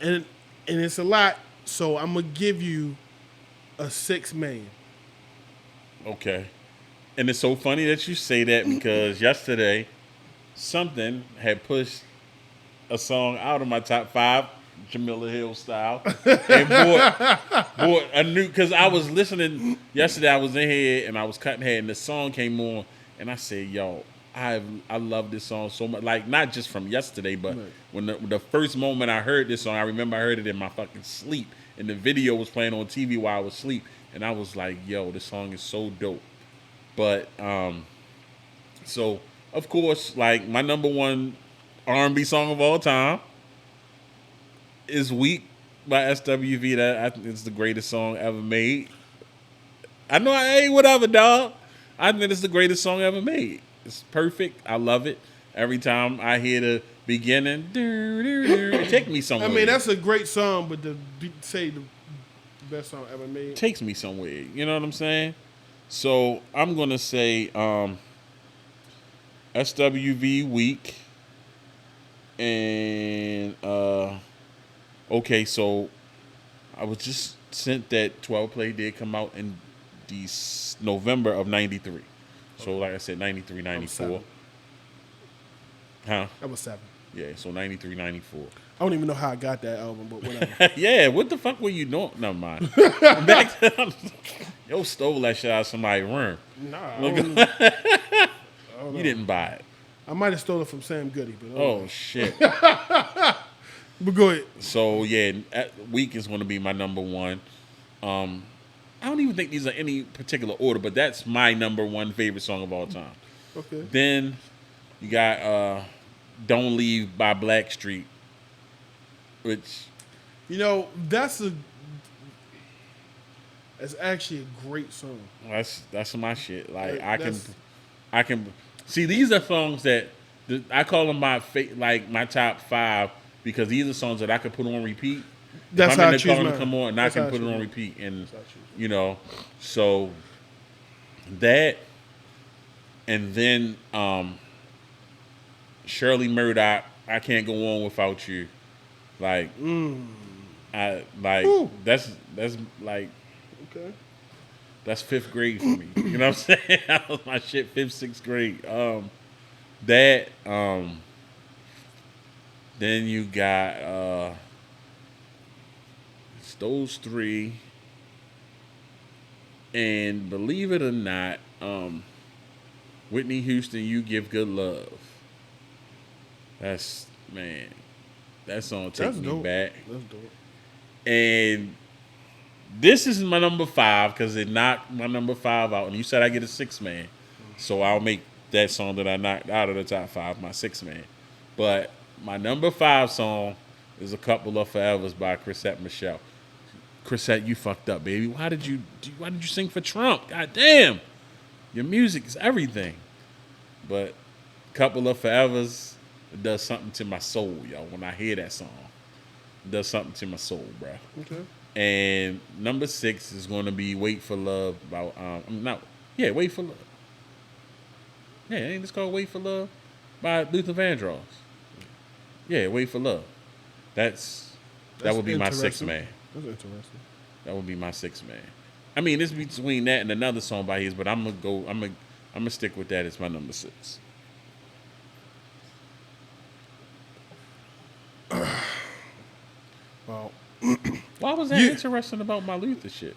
And it's a lot, so I'm gonna give you a 6-man. Okay. And it's so funny that you say that because yesterday something had pushed a song out of my top 5, Jamila Hill style, and bought a new, because I was listening yesterday. I was in here and I was cutting hair and the song came on and I said, yo, I love this song so much. Like not just from yesterday, but Right. when the first moment I heard this song, I remember I heard it in my fucking sleep, and the video was playing on TV while I was asleep, and I was like, "Yo, this song is so dope." But so of course, like my number one R&B song of all time is "Weak" by SWV. That I think it's the greatest song ever made. I know I ain't whatever, dog. I think it's the greatest song ever made. It's perfect. I love it. Every time I hear the beginning, it takes me I somewhere. mean, that's a great song, but say the best song ever made. It takes me somewhere. You know what I'm saying? So I'm gonna say SWV Week, and okay. So I was just sent that 12 Play did come out in November of '93. So like I said, 93, 94. Huh? That was 7. Yeah, so 93, 94. I don't even know how I got that album, but whatever. Yeah, what the fuck were you doing? Never mind. Back to, yo stole that shit out of somebody's room. Nah, You didn't buy it. I might have stolen it from Sam Goody, but Oh, shit. But go ahead. So, yeah, Week is going to be my number one. I don't even think these are any particular order, but that's my number one favorite song of all time. Okay. Then you got Don't Leave by Blackstreet, which... that's actually a great song. That's my shit. Like That- I can see these are songs that I call them my top 5 because these are songs that I could put on repeat. That's If how I'm I in the choose car mine. to come on, and That's I how can I put it choose on mine. repeat, and That's how I choose so that, and then Shirley Murdoch, I Can't Go On Without You, like I like Ooh. that's like. Okay. That's 5th grade for me. You know what I'm saying? That was my shit, 5th, 6th grade. Then you got it's those 3. And believe it or not, Whitney Houston, You Give Good Love. That's, man, that song takes me dope. back. That's dope. And this is my number 5 because it knocked my number 5 out. And you said I get a 6 man. So I'll make that song that I knocked out of the top 5 my 6 man. But my number 5 song is A Couple of Forevers by Chrisette Michele. Chrisette, you fucked up, baby. Why did you sing for Trump? God damn. Your music is everything. But Couple of Forevers, it does something to my soul, yo. When I hear that song, it does something to my soul, bro. Okay. And number 6 is going to be Wait for Love about Wait for Love. Yeah, ain't this called Wait for Love by Luther Vandross? Yeah, Wait for Love. That would be my 6th man. That's interesting. That would be my 6th man. I mean, it's between that and another song by his, but I'm gonna stick with that as my number 6. Well, Why was that interesting about my Luther shit?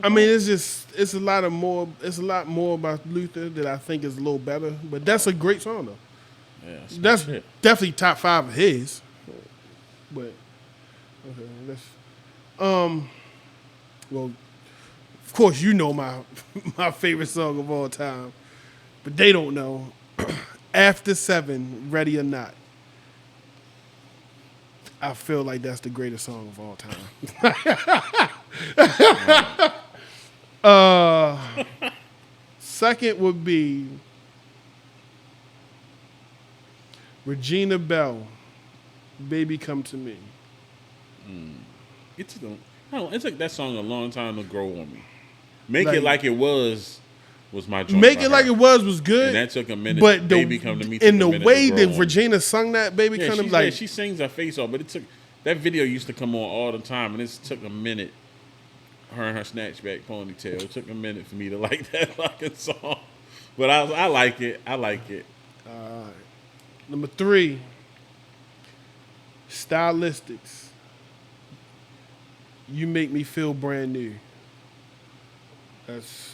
I mean, it's a lot more about Luther that I think is a little better. But that's a great song though. Yeah, That's shit. definitely top 5 of his. But okay, let's well, of course you know my my favorite song of all time, but they don't know. After 7, Ready or Not. I feel like that's the greatest song of all time. Second would be Regina Bell, Baby Come to Me. It took that song a long time to grow on me. Make Like- It Like It Was my joint. Make by It Like her. It Was good. And that took a minute. But Baby Come to Me. in took the a minute way to grow that on. Regina sung that Baby Yeah, Come to Me, she, like she sings her face off, but it took that video used to come on all the time, and it took a minute. Her and her snatchback ponytail. It took a minute for me to like that fucking song, but I like it. I like it. number 3, Stylistics. You Make Me Feel Brand New. That's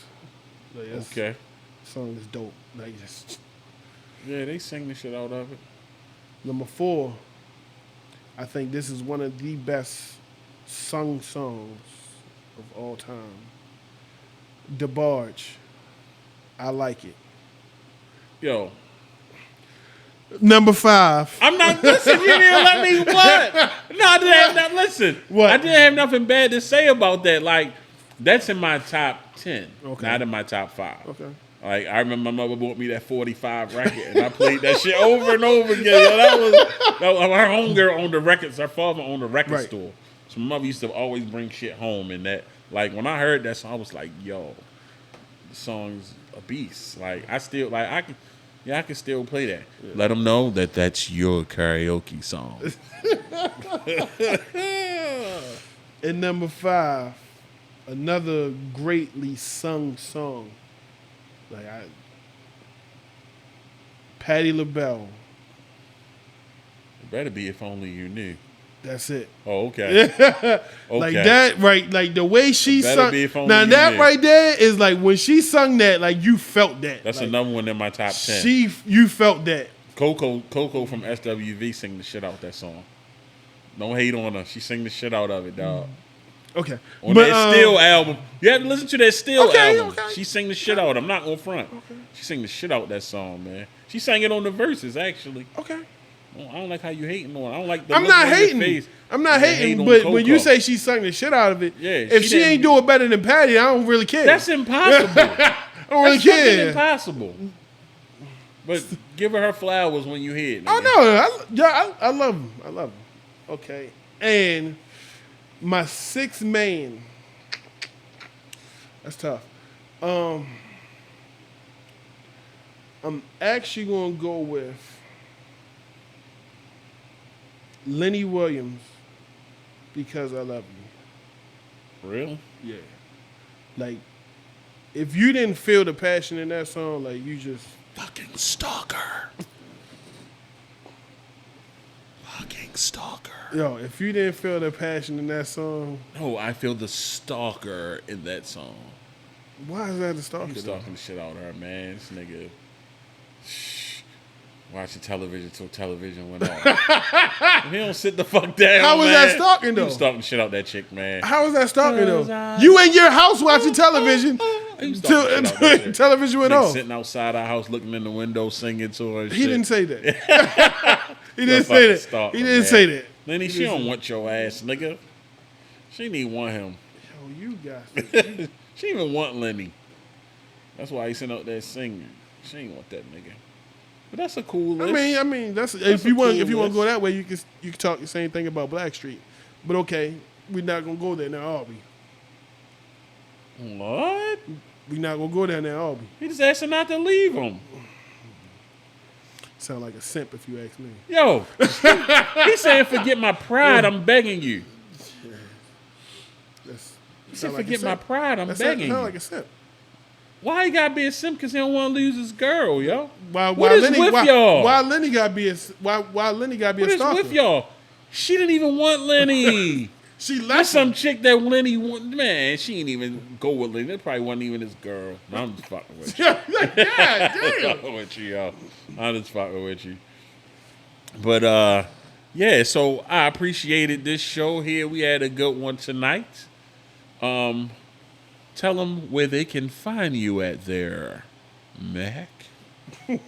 Okay. song is dope. Like just Yeah, they sing the shit out of it. number 4. I think this is one of the best sung songs of all time. DeBarge. I like it. Yo. Number 5. I'm not listen, you didn't let me what? No, I didn't have nothing. Listen. What? I didn't have nothing bad to say about that. Like, that's in my top 10. Okay. Not in my top 5. Okay. Like, I remember my mother bought me that 45 record, and I played that shit over and over again. Yo, that was our homegirl owned the records. Her father owned a record store. So my mother used to always bring shit home, and that, like, when I heard that song, I was like, yo, the song's a beast. Like, I still, like, I can still play that. Yeah. Let them know that that's your karaoke song. And number 5, another greatly sung song. Like Patti LaBelle. It better be If Only You Knew. That's it. Oh, okay. Okay. Like that, right? Like the way she sung. Now that knew. right there is like when she sung that, like you felt that. That's like, another one in my top 10. You felt that. Coco from SWV sing the shit out that song. Don't hate on her. She sing the shit out of it, dog. Okay. On that Still album. You have to listen to that Still album. Okay. She sing the shit out. I'm not on front. Okay. She sing the shit out that song, man. She sang it on the Verzuz, actually. Okay. I don't like how you hating on it. I don't like the I'm look not on your hating. face. I'm not hating, hate but Coco. when you say she sung the shit out of it, Yeah, if she ain't do it better than Patty, I don't really care. That's impossible. I don't really That's care. impossible. But give her flowers when you hear it. Oh no, I love him. I love him. Okay, and my 6th man. That's tough. I'm actually gonna go with Lenny Williams because I love you. Really? Yeah. Like, if you didn't feel the passion in that song, like you just fucking stalker. Fucking stalker. Yo, if you didn't feel the passion in that song. No, I feel the stalker in that song. Why is that the stalker? I'm stalking the shit out of her, man. This nigga watching television till television went off. He don't sit the fuck down. How was that stalking though? He was stalking the shit out that chick, man. How was that stalking though? You in your house watching television till television went off. Sitting outside our house looking in the window singing to her. He didn't say that. He didn't say that. Stalker, he didn't say that. Lenny, she don't want your ass, nigga. She didn't even want him. Yo, you guys. She didn't even want Lenny. That's why he sent out that singing. She ain't want that nigga. But that's a cool list. I mean, that's if you want to go that way, you can talk the same thing about Blackstreet. But okay, we're not gonna go there now, are we? What? We're not gonna go there now, are we? He just asked her not to leave him. Sound like a simp if you ask me. Yo, he saying forget my pride, I'm begging you. He said forget my pride, I'm begging you. Sound like a simp. Why he gotta be a simp? Because he don't want to lose his girl, yo. What is with y'all? Why Lenny gotta be a stalker? What is with y'all? She didn't even want Lenny. She left That's some chick that Lenny want. Man, she ain't even go with Lenny. That probably wasn't even his girl. No, I'm just fucking with you. God damn. I'm fucking with you, yo. I'm just fucking with you. But yeah. So I appreciated this show here. We had a good one tonight. Tell them where they can find you at there, Mac. You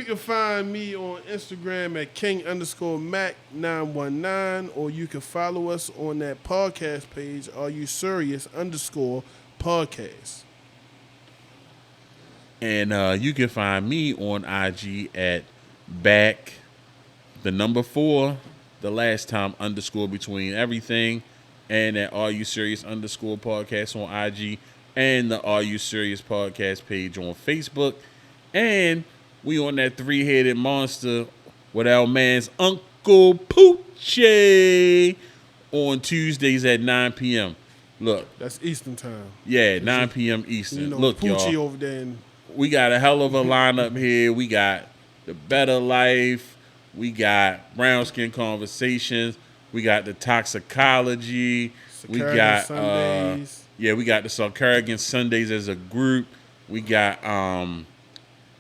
can find me on Instagram at king_Mac919, or you can follow us on that podcast page, Are You Serious _podcast. And you can find me on IG at back4, the last time _ everything. And at Are You Serious _podcast on IG, and the Are You Serious podcast page on Facebook. And we on that 3-headed monster with our man's Uncle Poochie on Tuesdays at 9 p.m. Look. That's Eastern time. Yeah, 9 p.m. Eastern. You know, look, Poochie y'all. Over there. We got a hell of a lineup here. We got The Better Life. We got Brown Skin Conversations. We got the Toxicology. We got Sundays. we got the Sarkarigan Sundays as a group. We got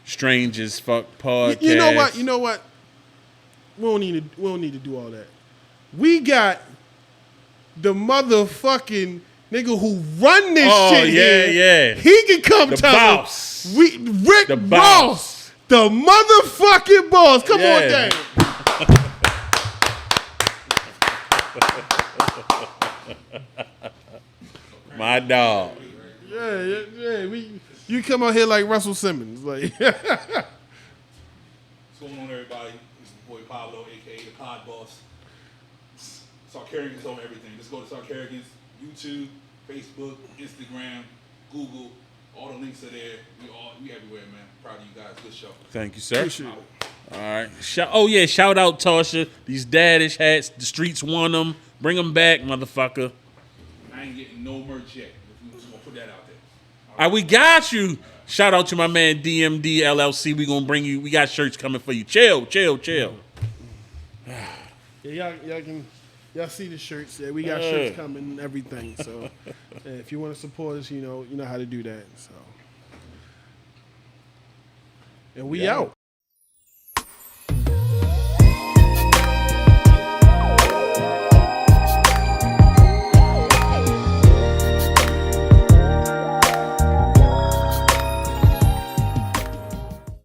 Strange as Fuck podcast. You know what? We don't need to do all that. We got the motherfucking nigga who run this shit here. Yeah. He can come The tell boss. us. Rick The Ross, the motherfucking boss. Come on, Dave. My dog. Yeah. You come out here like Russell Simmons, like. What's going on, everybody? It's the boy Pablo, aka the Pod Boss. Sarcarigans on everything. Let's go to Sarcarigans, YouTube, Facebook, Instagram, Google. All the links are there. We everywhere, man. Proud of you guys. Good show. Thank you, sir. Appreciate it. All right. Shout out Tasha. These daddish hats. The streets want them. Bring them back, motherfucker. I ain't getting no merch yet. We just gonna put that out there. All right, we got you. Shout out to my man DMD LLC. We gonna bring you. We got shirts coming for you. Chill. Yeah, y'all see the shirts. Yeah, we got shirts coming and everything. So if you want to support us, you know how to do that. So and we out.